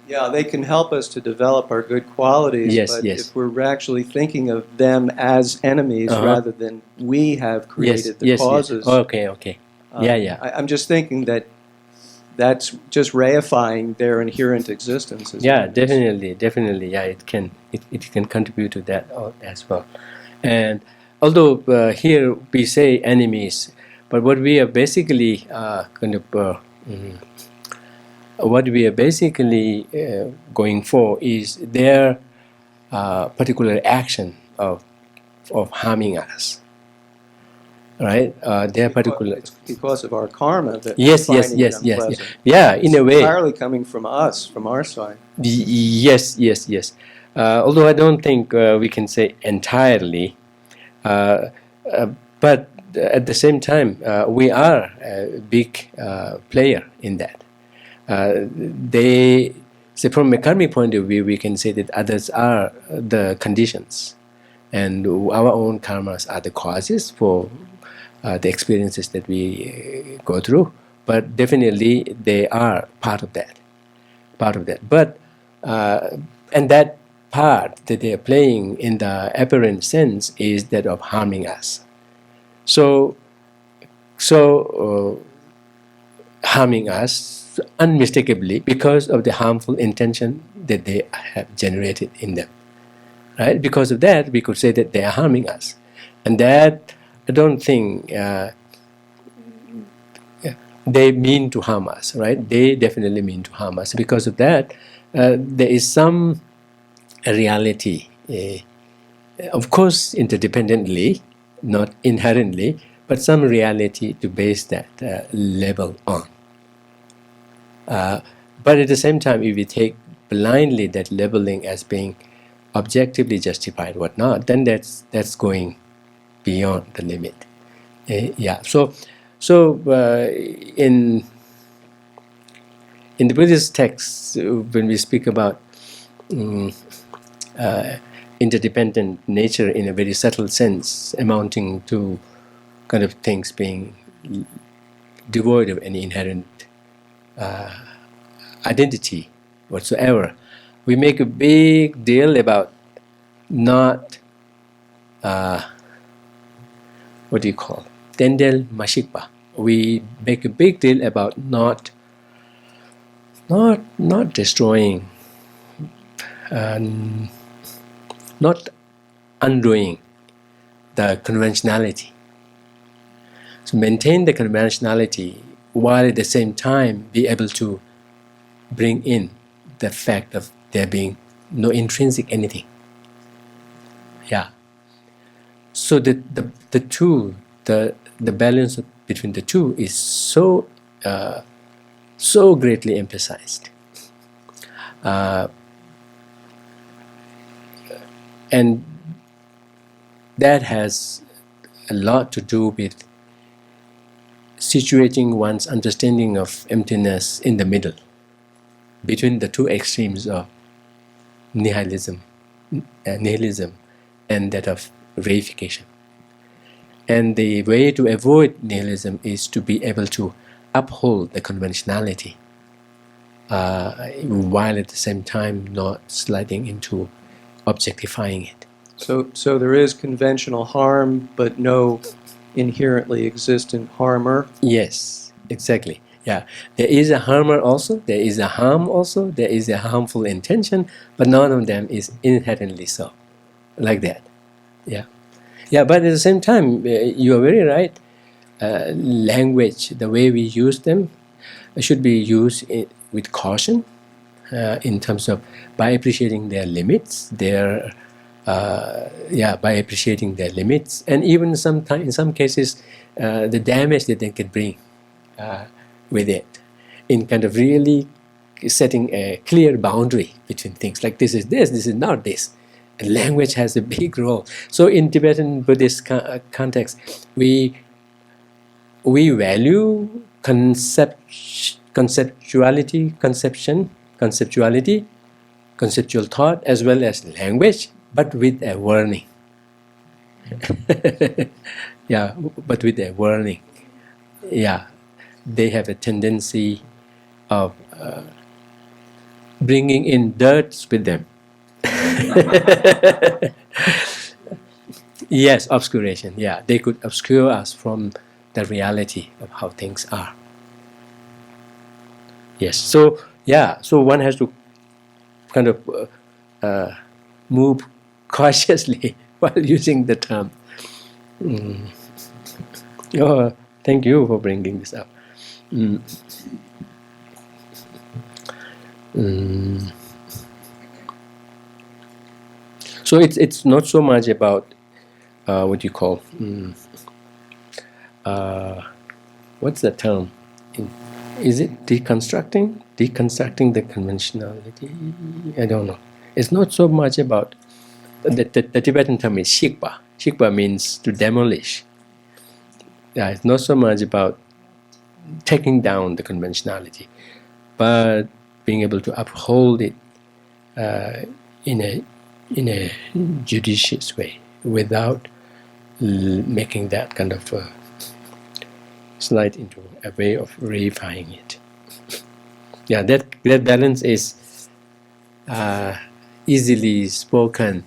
Yeah, they can help us to develop our good qualities, but if we're actually thinking of them as enemies rather than we have created the causes. Okay. I'm just thinking that that's just reifying their inherent existence. Definitely. Yeah, it can contribute to that as well. And although here we say enemies, but what we are basically going for is their particular action of harming us. right? Their particular. It's because of our karma that Yes, we're yes, finding it yes, yes, unpleasant. yeah. In a way, Entirely coming from us, from our side. Yes, yes, yes. Although I don't think we can say entirely, but at the same time, we are a big player in that. They so from a karmic point of view, we can say that others are the conditions, and our own karmas are the causes for the experiences that we go through. But definitely, they are part of that. Part of that. But and that part that they are playing in the apparent sense is that of harming us. So harming us unmistakably because of the harmful intention that they have generated in them. Right? Because of that, we could say that they are harming us, and that I don't think they mean to harm us. Right? They definitely mean to harm us. Because of that, there is some reality, of course, interdependently, not inherently, but some reality to base that label on. But at the same time, if we take blindly that labeling as being objectively justified, whatnot, then that's going beyond the limit. Yeah. So in the Buddhist texts, when we speak about interdependent nature in a very subtle sense, amounting to kind of things being devoid of any inherent identity whatsoever, we make a big deal about not what do you call tendel mashikpa. We make a big deal about not destroying, not undoing the conventionality. So maintain the conventionality while at the same time be able to bring in the fact of there being no intrinsic anything. Yeah. So the two, the balance between the two is so greatly emphasized, and that has a lot to do with situating one's understanding of emptiness in the middle, between the two extremes of nihilism and that of reification. And the way to avoid nihilism is to be able to uphold the conventionality while at the same time not sliding into objectifying it. So there is conventional harm, but no inherently existent harmer. Yes, exactly. Yeah, there is a harmer also, there is a harm also, there is a harmful intention, but none of them is inherently so, like that. Yeah, yeah. But at the same time, you are very right. Language, the way we use them, should be used with caution, in terms of by appreciating their limits, by appreciating their limits, and even sometimes in some cases, the damage that they can bring with it, in kind of really setting a clear boundary between things like this is not this. And language has a big role. So in Tibetan Buddhist context, we value conceptuality, conceptual thought, as well as language, but with a warning. Yeah, but with a warning. Yeah, they have a tendency of bringing in dirt with them. Yes, obscuration. Yeah, they could obscure us from the reality of how things are. Yes. So so one has to kind of move cautiously while using the term. Oh, thank you for bringing this up. So it's not so much about what you call what's the term? Is it deconstructing? Deconstructing the conventionality? I don't know. It's not so much about the Tibetan term is shikpa. Shikpa means to demolish. Yeah, it's not so much about taking down the conventionality, but being able to uphold it in a judicious way, without making that kind of slide into a way of reifying it. Yeah, that balance is easily spoken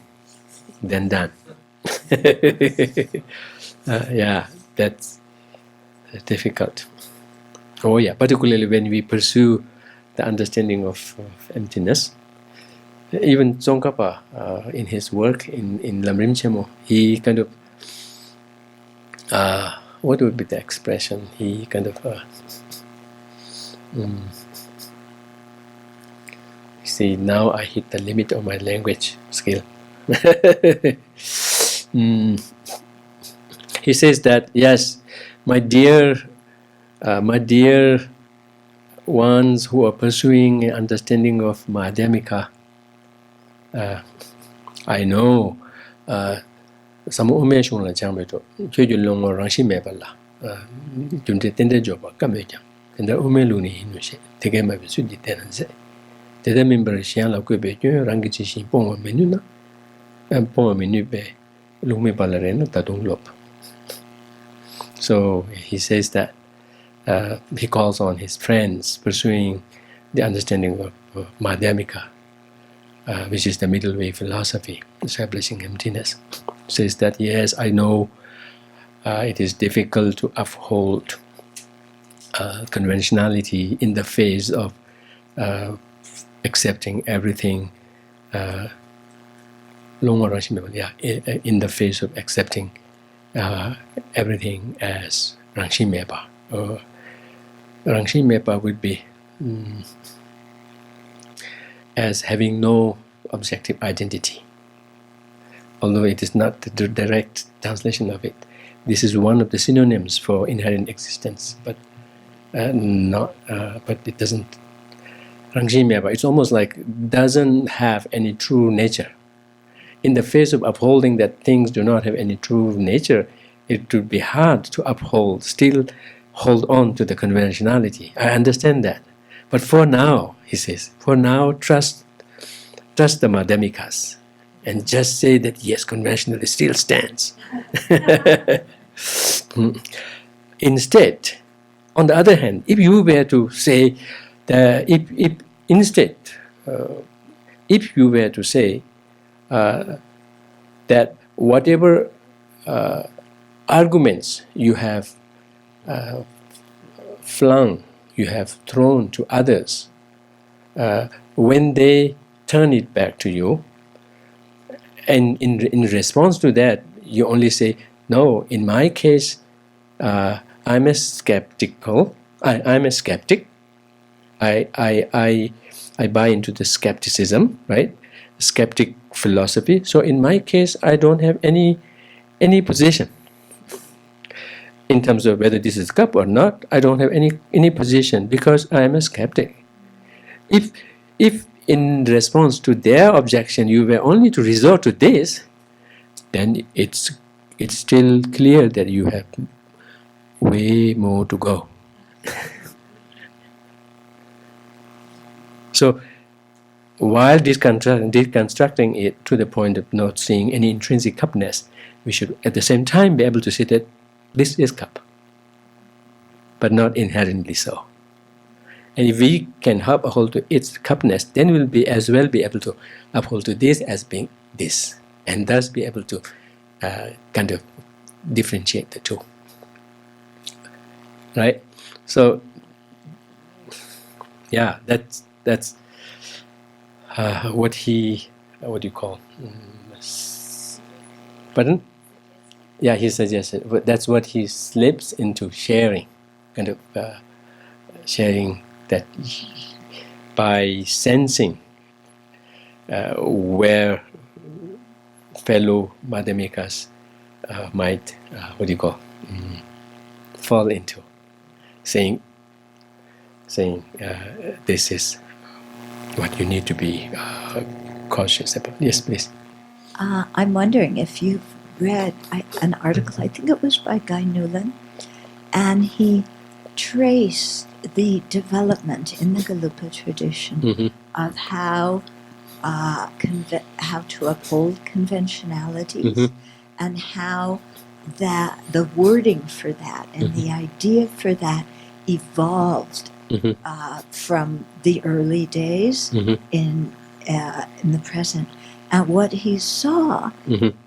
than done. Yeah, that's difficult. Oh yeah, particularly when we pursue the understanding of emptiness. Even Tsongkhapa, in his work in Lamrim Chemo, he kind of, what would be the expression? He kind of, see, now I hit the limit of my language skill. He says that, yes, my dear ones who are pursuing an understanding of Madhyamika, I know some umeshung la changbe to choju longo rangshi mebala junte tende joba kameja tende umelu ni hinushe tege mabe sudi tenanze tede member shian la kwebe jo rangi chi shin pongo menu na pongo menu be lume balarena tadung lop. So he says that he calls on his friends pursuing the understanding of Madhyamika, which is the middle way philosophy, establishing emptiness. Says that, yes, I know it is difficult to uphold conventionality in the face of accepting everything, in the face of accepting everything as Rangshi Meba. Rangshi Meba would be as having no objective identity. Although it is not the direct translation of it, this is one of the synonyms for inherent existence, but but it doesn't. Rangshi Meba, it's almost like doesn't have any true nature. In the face of upholding that things do not have any true nature, it would be hard to still hold on to the conventionality. I understand that. But for now, he says, for now, trust the Madhyamikas and just say that, yes, conventionality still stands. Instead, on the other hand, if you were to say that, if you were to say that whatever arguments you have you have thrown to others, when they turn it back to you, and in response to that, you only say, no, in my case, I'm a skeptic. I buy into the skepticism, right? Skeptic philosophy. So in my case, I don't have any position. In terms of whether this is cup or not, I don't have any position because I am a skeptic. If in response to their objection you were only to resort to this, then it's still clear that you have way more to go. So while deconstructing it to the point of not seeing any intrinsic cupness, we should at the same time be able to see that this is cup, but not inherently so. And if we can uphold to its cupness, then we'll be as well be able to uphold to this as being this, and thus be able to kind of differentiate the two. Right? So, yeah, that's what he, what do you call? Pardon? Yeah, he suggested. But that's what he slips into sharing, kind of sharing that by sensing where fellow Madhyamikas might, fall into, saying this is what you need to be cautious about. Yes, please. I'm wondering if you've read an article, I think it was by Guy Newland, and he traced the development in the Gelugpa tradition of how to uphold conventionalities, and how the wording for that and the idea for that evolved from the early days in the present. And what he saw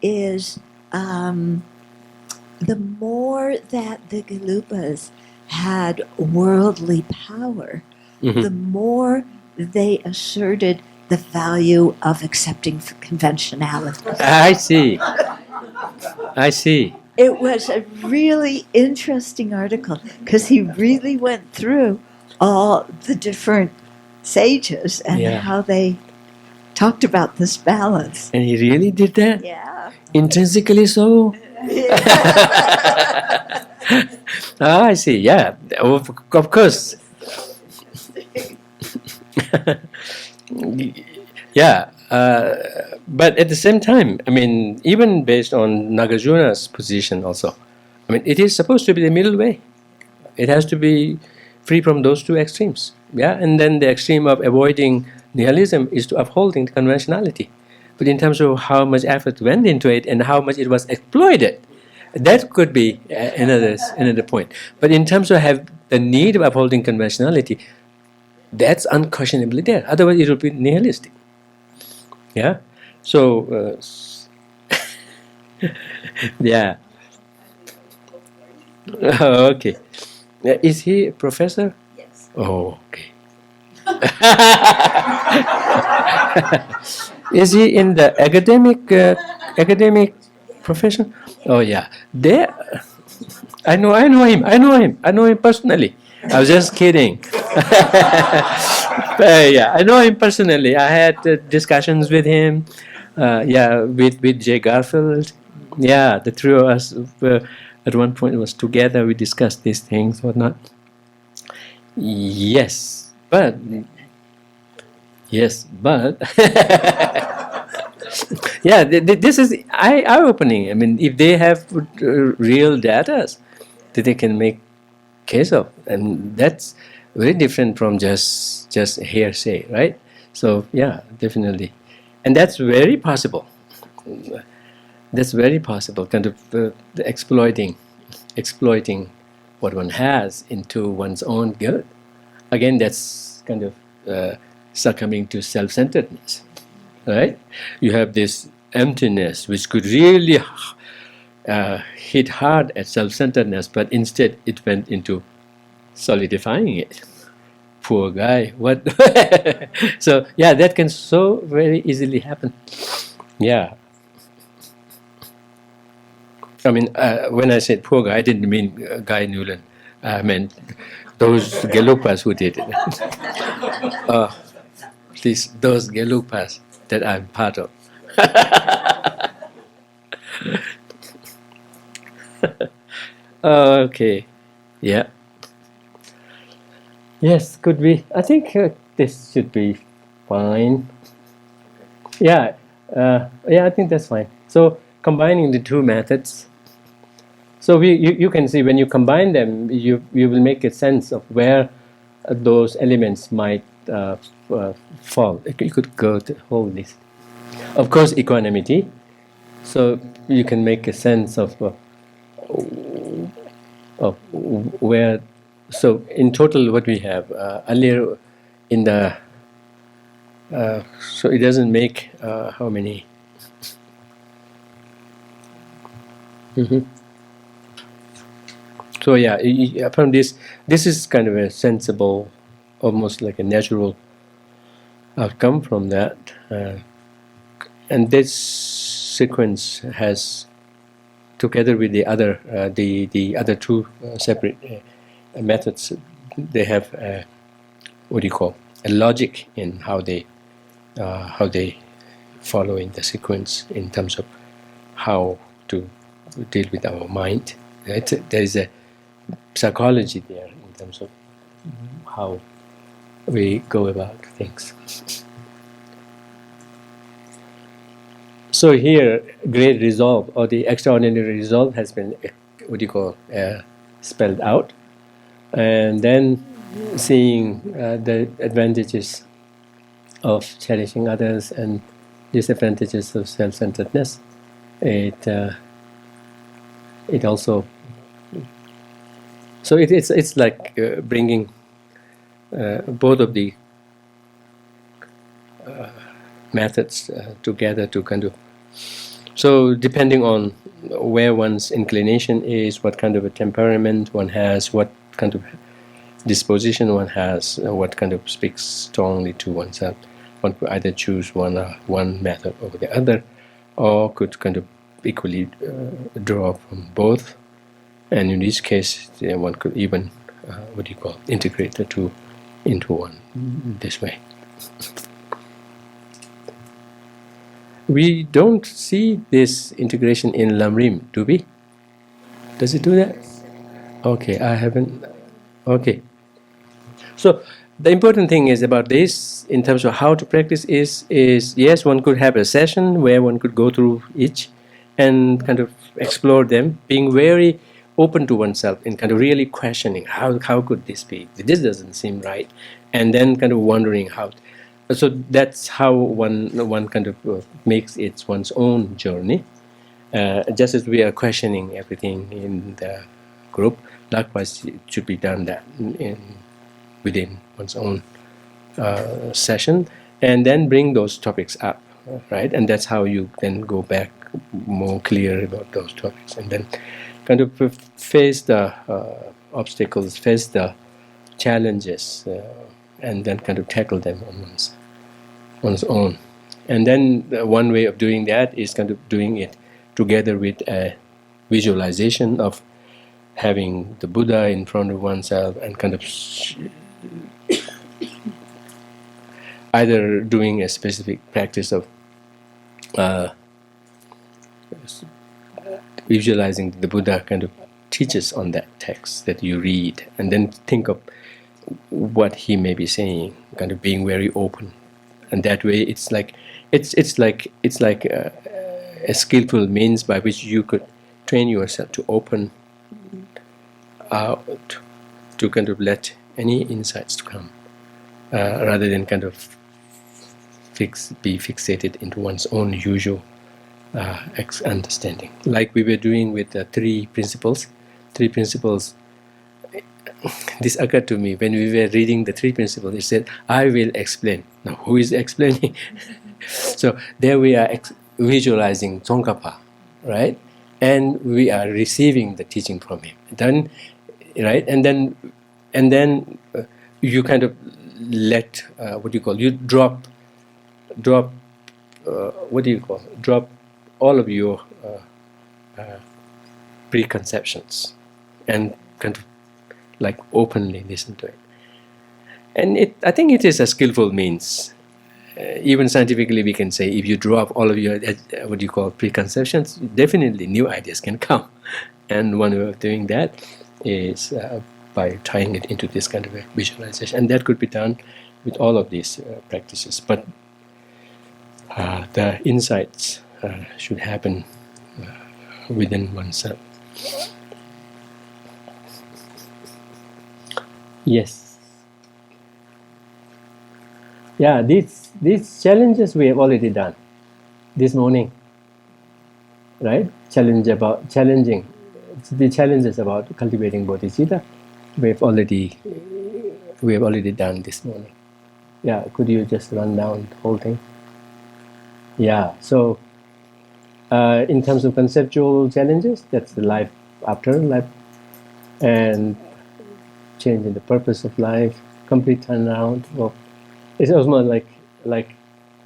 is the more that the Gelugpas had worldly power, the more they asserted the value of accepting conventionality. I see. It was a really interesting article because he really went through all the different sages and how they talked about this balance. And he really did that? Yeah. Intrinsically so? I see. Yeah, of course. Yeah, but at the same time, I mean, even based on Nagarjuna's position also, I mean, it is supposed to be the middle way. It has to be free from those two extremes. Yeah, and then the extreme of avoiding nihilism is to upholding the conventionality. But in terms of how much effort went into it and how much it was exploited, that could be another point. But in terms of have the need of upholding conventionality, that's unquestionably there. Otherwise, it would be nihilistic. Yeah. So, yeah. Okay. Is he a professor? Yes. Oh, okay. Is he in the academic profession? Oh yeah, there. I know him personally. I was just kidding. Yeah, I know him personally. I had discussions with him. With Jay Garfield. Yeah, the three of us at one point was together. We discussed these things, whatnot. Yes, but yeah, this is eye-opening. I mean, if they have real data that they can make case of, and that's very different from just hearsay, right? So yeah, definitely, and that's very possible. That's very possible. Kind of exploiting what one has into one's own good. Again, that's kind of succumbing to self-centeredness, right? You have this emptiness which could really hit hard at self-centeredness, but instead it went into solidifying it. Poor guy, what? So yeah, that can so very easily happen. Yeah. I mean, when I said poor guy, I didn't mean Guy Newland. I meant those Gelugpas who did it. Those Gelugpas that I'm part of. Okay. Yeah. Yes, could be. I think this should be fine. Yeah. I think that's fine. So combining the two methods. So you can see when you combine them, you will make a sense of where those elements might fall. You could go to hold this. Of course, equanimity. So you can make a sense of where. So in total, what we have earlier in the. So it doesn't make how many. So yeah, from this is kind of a sensible, almost like a natural outcome from that, and this sequence has, together with the other two separate methods, they have what do you call a logic in how they follow in the sequence in terms of how to deal with our mind. There is a psychology there in terms of how we go about things. So here, great resolve or the extraordinary resolve has been spelled out, and then seeing the advantages of cherishing others and disadvantages of self-centeredness. It also, so it's like bringing both of the methods together to kind of, so depending on where one's inclination is, what kind of a temperament one has, what kind of disposition one has, what kind of speaks strongly to oneself, one could either choose one method over the other, or could kind of equally draw from both. And in this case, one could even integrate the two into one this way. We don't see this integration in Lamrim, do we? Does it do that? Okay, I haven't. Okay. So the important thing is about this, in terms of how to practice, is yes, one could have a session where one could go through each and kind of explore them, being very open to oneself and kind of really questioning how could this be? This doesn't seem right, and then kind of wondering how. So that's how one kind of makes it one's own journey. Just as we are questioning everything in the group, likewise it should be done that within one's own session, and then bring those topics up, right? And that's how you then go back more clear about those topics, and then kind of face the obstacles, face the challenges, and then kind of tackle them on one's own. And then one way of doing that is kind of doing it together with a visualization of having the Buddha in front of oneself, and kind of either doing a specific practice of visualizing the Buddha kind of teaches on that text that you read, and then think of what he may be saying, kind of being very open, and that way it's like a skillful means by which you could train yourself to open out, to kind of let any insights come, rather than kind of be fixated into one's own usual understanding. Like we were doing with the three principles. This occurred to me when we were reading the three principles. It said, "I will explain." Now, who is explaining? So there we are visualizing Tsongkhapa, right? And we are receiving the teaching from him. Then, right? And then you kind of let you drop all of your preconceptions and kind of like openly listen to it. And I think it is a skillful means. Even scientifically, we can say if you drop all of your preconceptions, definitely new ideas can come. And one way of doing that is by tying it into this kind of a visualization. And that could be done with all of these practices. But the insights should happen within oneself. Yes. Yeah, these challenges we have already done this morning, right? Challenging the challenges about cultivating bodhicitta. We have already done this morning. Yeah, could you just run down the whole thing? Yeah. So, in terms of conceptual challenges, that's the life after life, and changing the purpose of life, complete turnaround of. It's almost like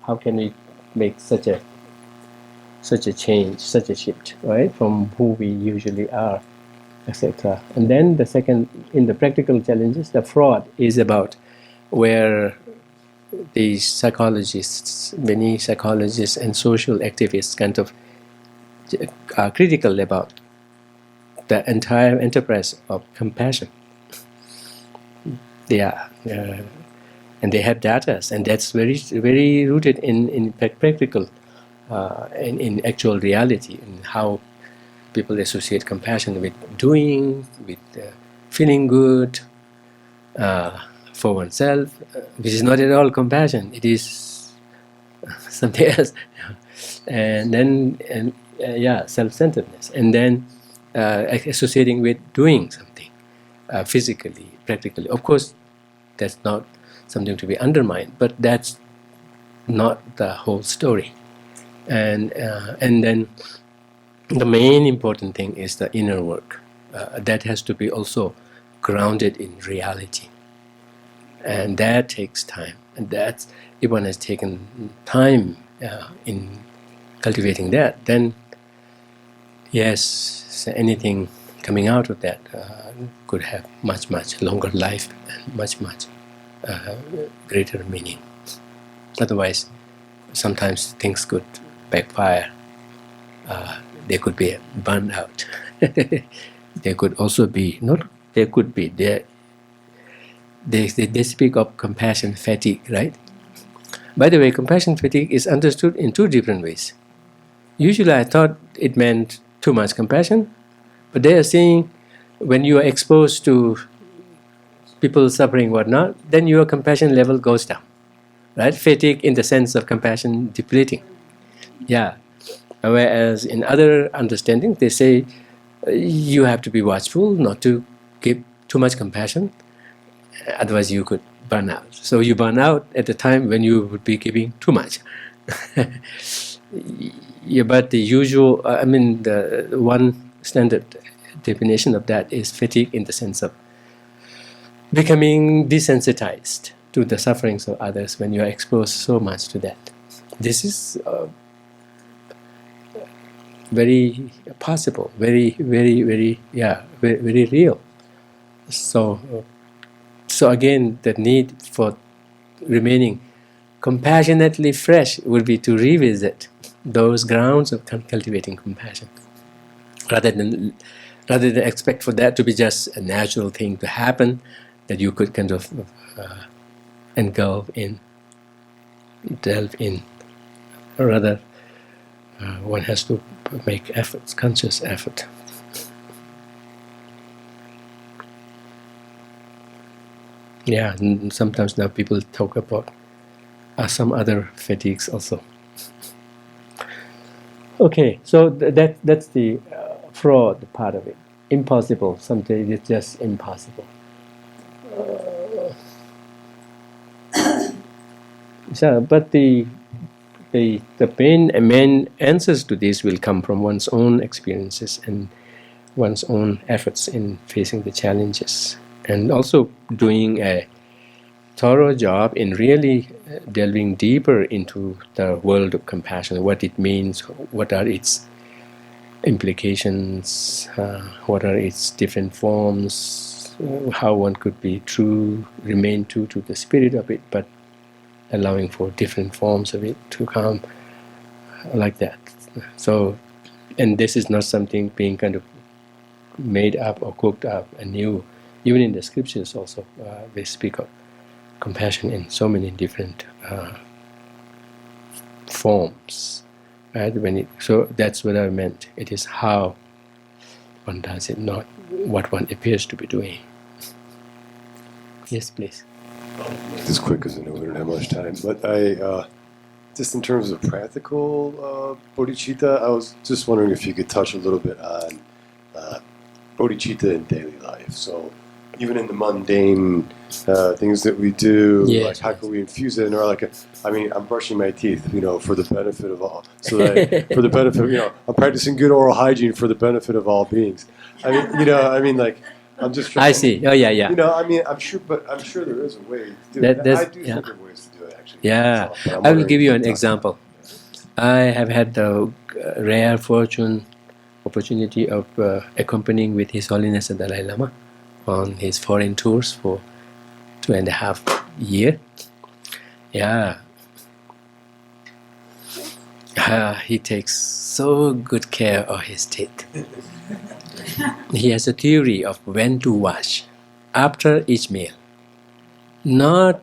how can we make such a change, such a shift, right, from who we usually are, etc. And then the second, in the practical challenges, the fraud is about where these psychologists, many psychologists and social activists kind of are critical about the entire enterprise of compassion. And they have data, and that's very rooted in practical, in actual reality, and how people associate compassion with doing, with feeling good for oneself, which is not at all compassion. It is something else. And then, self-centeredness. And then associating with doing something physically, practically. Of course, that's not something to be undermined, but that's not the whole story. And then the main important thing is the inner work. That has to be also grounded in reality. And that takes time. And that's, if one has taken time in cultivating that, then yes, anything coming out of that could have much longer life and much greater meaning. Otherwise, sometimes things could backfire. There could be a burnout. There could also be, they speak of compassion fatigue, right? By the way, compassion fatigue is understood in two different ways. Usually I thought it meant too much compassion, but they are saying when you are exposed to people suffering whatnot, then your compassion level goes down, right? Fatigue in the sense of compassion depleting. Yeah. Whereas in other understandings, they say you have to be watchful not to give too much compassion, otherwise you could burn out. So you burn out at the time when you would be giving too much. Yeah, but the usual, the one standard definition of that is fatigue in the sense of becoming desensitized to the sufferings of others when you are exposed so much to that. This is very possible, very real. So again, the need for remaining compassionately fresh would be to revisit those grounds of cultivating compassion, rather than expect for that to be just a natural thing to happen that you could kind of engulf in, delve in. Or rather, one has to make efforts, conscious effort. Yeah, and sometimes now people talk about some other fatigues also. Okay, so that's the fraud part of it. Impossible. Sometimes it's just impossible. But the main answers to this will come from one's own experiences and one's own efforts in facing the challenges, and also doing a thorough job in really delving deeper into the world of compassion, what it means, what are its implications, what are its different forms, how one could be remain true to the spirit of it, but allowing for different forms of it to come like that. So, and this is not something being kind of made up or cooked up anew. Even in the scriptures also, they speak of compassion in so many different forms, right? So that's what I meant. It is how one does it, not what one appears to be doing. Yes, please. This quick because I know we don't have much time. But I, just in terms of practical bodhicitta, I was just wondering if you could touch a little bit on bodhicitta in daily life. So even in the mundane things that we do, like how can we infuse it? Or like, I'm brushing my teeth, for the benefit of all. So that for the benefit, I'm practicing good oral hygiene for the benefit of all beings. I'm just trying. I see. Oh yeah. I'm sure there is a way to do it. I do think there are ways to do it, actually. Yeah, I will give you an example. I have had the rare opportunity of accompanying with His Holiness the Dalai Lama on his foreign tours for 2.5 years. Yeah. He takes so good care of his teeth. He has a theory of when to wash after each meal. Not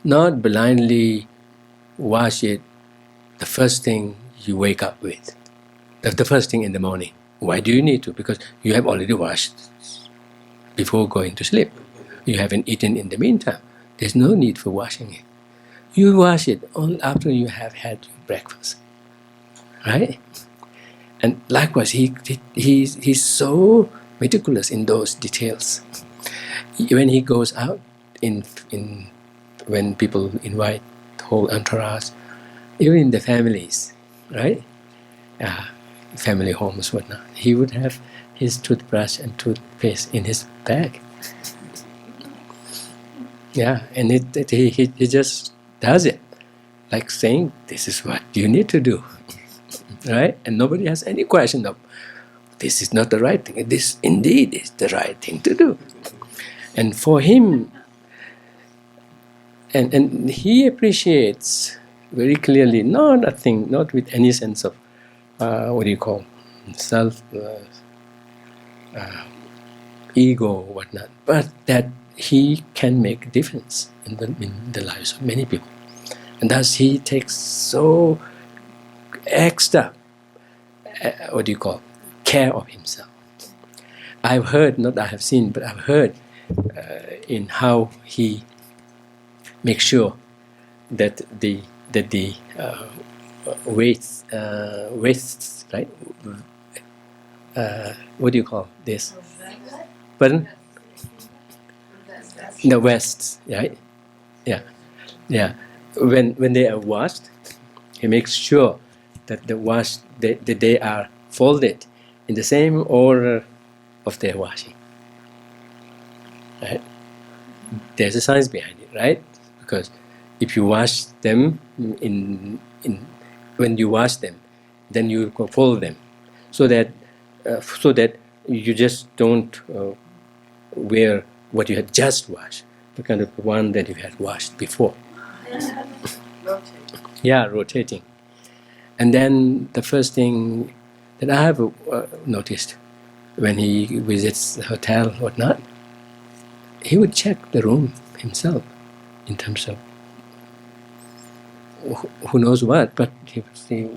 blindly wash it the first thing you wake up with. The first thing in the morning. Why do you need to? Because you have already washed before going to sleep. You haven't eaten in the meantime. There's no need for washing it. You wash it only after you have had your breakfast. Right? And likewise, he's so meticulous in those details. When he goes out, when people invite the whole entourage, even in the families, right? Family homes, whatnot, he would have his toothbrush and toothpaste in his bag. Yeah, and he just does it, like saying, "This is what you need to do." Right? And nobody has any question of, this is not the right thing. This indeed is the right thing to do. And for him, and he appreciates very clearly, not with any sense of, self, ego or whatnot, but that he can make a difference in the lives of many people. And thus he takes so extra, care of himself. I've heard, not I have seen, but I've heard in how he makes sure that the wastes, right? What do you call this? Pardon? The wastes, right? Yeah. When they are washed, he makes sure that they are folded in the same order of their washing. Right? There's a science behind it, right? Because if you wash them when you wash them, then you fold them, so that you just don't wear what you had just washed, the kind of one that you had washed before. Yeah, rotating. And then the first thing that I have noticed when he visits the hotel or whatnot, he would check the room himself in terms of who knows what, but he would see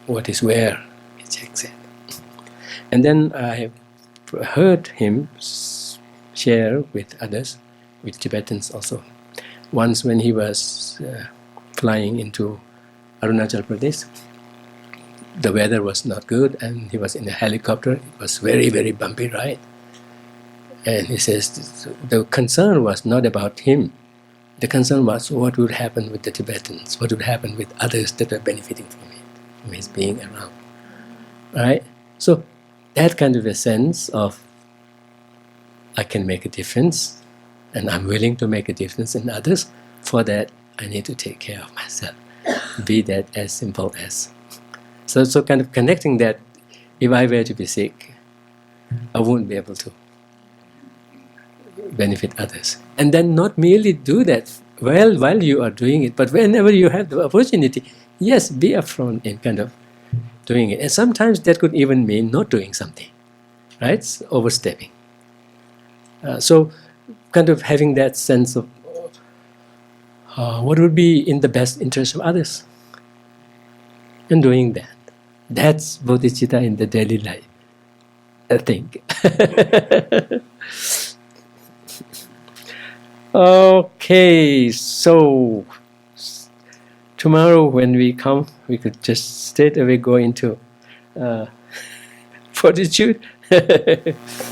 what is where. He checks it. And then I have heard him share with others, with Tibetans also. Once when he was flying into Arunachal Pradesh, the weather was not good and he was in a helicopter. It was very, very bumpy ride. And he says the concern was not about him. The concern was what would happen with the Tibetans, what would happen with others that were benefiting from it, from his being around. Right? So that kind of a sense of, I can make a difference and I'm willing to make a difference in others. For that, I need to take care of myself. Be that as simple as. So kind of connecting that, if I were to be sick, I wouldn't be able to benefit others. And then not merely do that while you are doing it, but whenever you have the opportunity, yes, be upfront in kind of doing it. And sometimes that could even mean not doing something, right? It's overstepping. So kind of having that sense of what would be in the best interest of others, and doing that. That's bodhicitta in the daily life, I think. Okay, so tomorrow when we come, we could just straight away go into fortitude.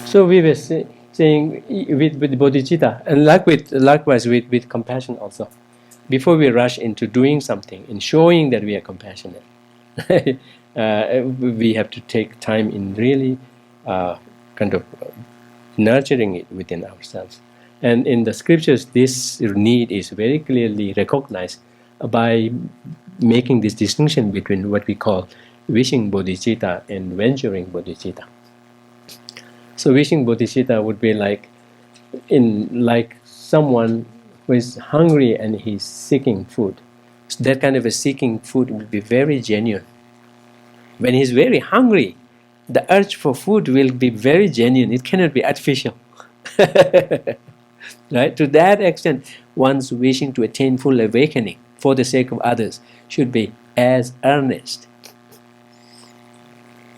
So we were saying with bodhicitta, and likewise with compassion also. Before we rush into doing something, in showing that we are compassionate, we have to take time in really kind of nurturing it within ourselves. And in the scriptures, this need is very clearly recognized by making this distinction between what we call wishing bodhicitta and venturing bodhicitta. So wishing bodhicitta would be like someone who is hungry and he's seeking food. So that kind of a seeking food will be very genuine. When he's very hungry, the urge for food will be very genuine. It cannot be artificial. Right? To that extent, one's wishing to attain full awakening for the sake of others should be as earnest.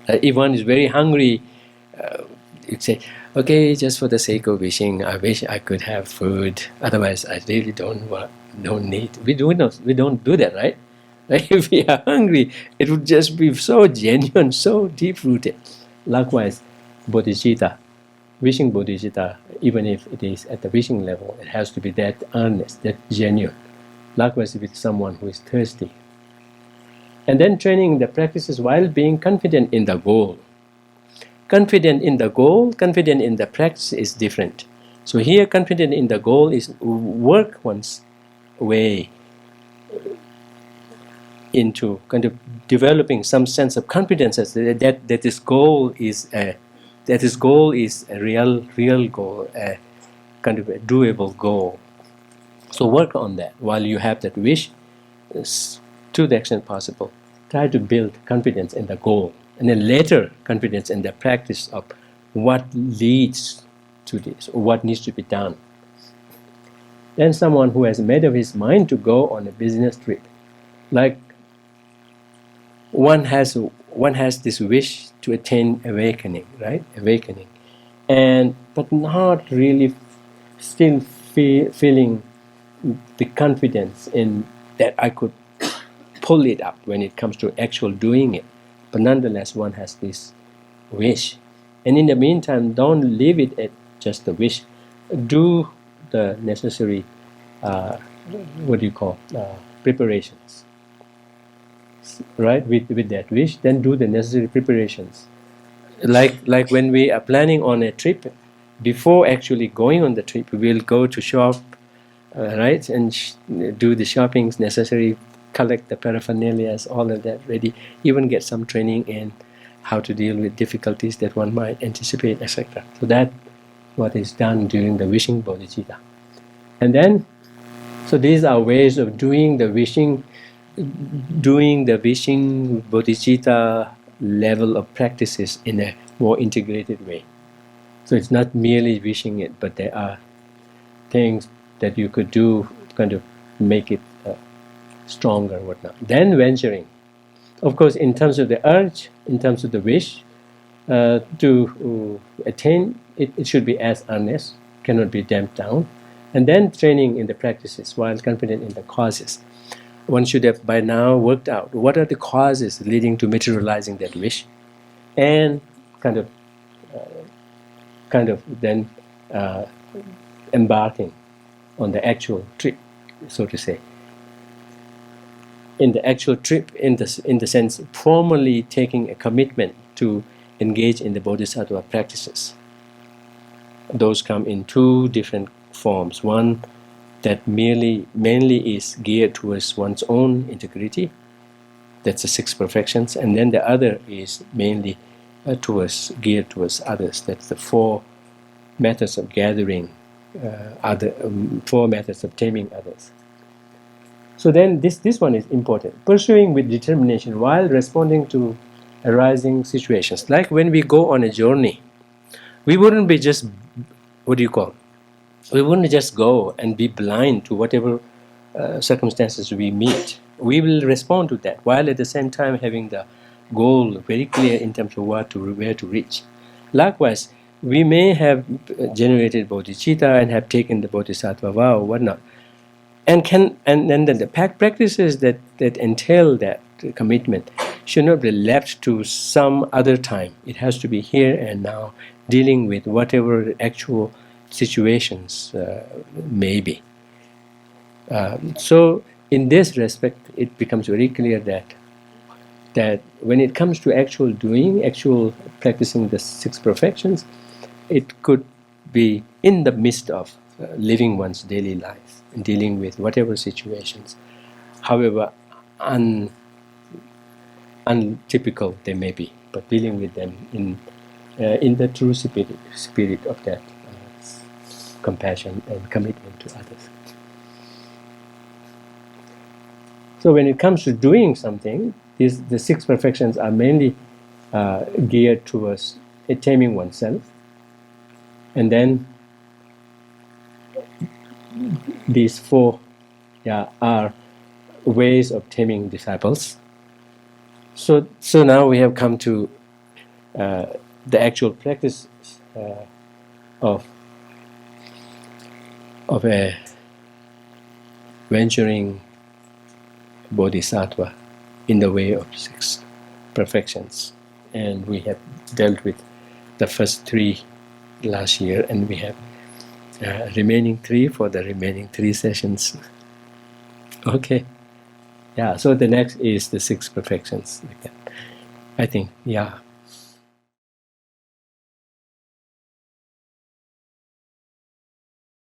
If one is very hungry, you'd say, okay, just for the sake of wishing, I wish I could have food. Otherwise, I really don't need. We don't do that, right? If we are hungry, it would just be so genuine, so deep-rooted. Likewise, bodhicitta, wishing bodhicitta, even if it is at the wishing level, it has to be that earnest, that genuine. Likewise with someone who is thirsty. And then training the practices while being confident in the goal. Confident in the goal, confident in the practice is different. So here, confident in the goal is work one's way into kind of developing some sense of confidence that this goal is a real goal, a kind of a doable goal. So work on that while you have that wish, to the extent possible. Try to build confidence in the goal, and then later confidence in the practice of what leads to this, or what needs to be done. Then someone who has made up his mind to go on a business trip, like one has this wish to attain awakening, right? Awakening, but not really still feeling the confidence in that I could pull it up when it comes to actual doing it. But nonetheless, one has this wish. And in the meantime, don't leave it at just a wish. Do the necessary, preparations. Right? With that wish, then do the necessary preparations. Like when we are planning on a trip, before actually going on the trip, we will go to shop, right? And do the shoppings necessary, collect the paraphernalia, all of that ready, even get some training in how to deal with difficulties that one might anticipate, etc. So that what is done during the wishing bodhicitta. And then, so these are ways of doing the wishing bodhicitta level of practices in a more integrated way. So it's not merely wishing it, but there are things that you could do, kind of make it stronger, whatnot. Then venturing. Of course, in terms of the urge, in terms of the wish to attain, it should be as earnest, cannot be damped down. And then training in the practices while confident in the causes. One should have by now worked out what are the causes leading to materializing that wish, and kind of then embarking on the actual trip, so to say. In the actual trip, in the sense, formally taking a commitment to engage in the bodhisattva practices. Those come in two different forms. One that mainly is geared towards one's own integrity. That's the 6 perfections. And then the other is mainly geared towards others. That's the 4 methods of gathering 4 methods of taming others. So then this one is important. Pursuing with determination while responding to arising situations. Like when we go on a journey, we wouldn't be just, we wouldn't just go and be blind to whatever circumstances we meet. We will respond to that while at the same time having the goal very clear in terms of where to reach. Likewise, we may have generated bodhicitta and have taken the bodhisattva vow, whatnot. And then the practices that entail that commitment should not be left to some other time. It has to be here and now, dealing with whatever actual situations may be. So in this respect, it becomes very clear that when it comes to actual doing, actual practicing the 6 perfections, it could be in the midst of living one's daily life and dealing with whatever situations, however untypical they may be, but dealing with them in the true spirit of that compassion and commitment to others. So when it comes to doing something, the 6 perfections are mainly geared towards taming oneself, and then these four are ways of taming disciples. So now we have come to the actual practice of a venturing bodhisattva in the way of 6 perfections. And we have dealt with the first 3 last year, and we have remaining 3 for the remaining 3 sessions. Okay. Yeah, so the next is the 6 perfections. I think,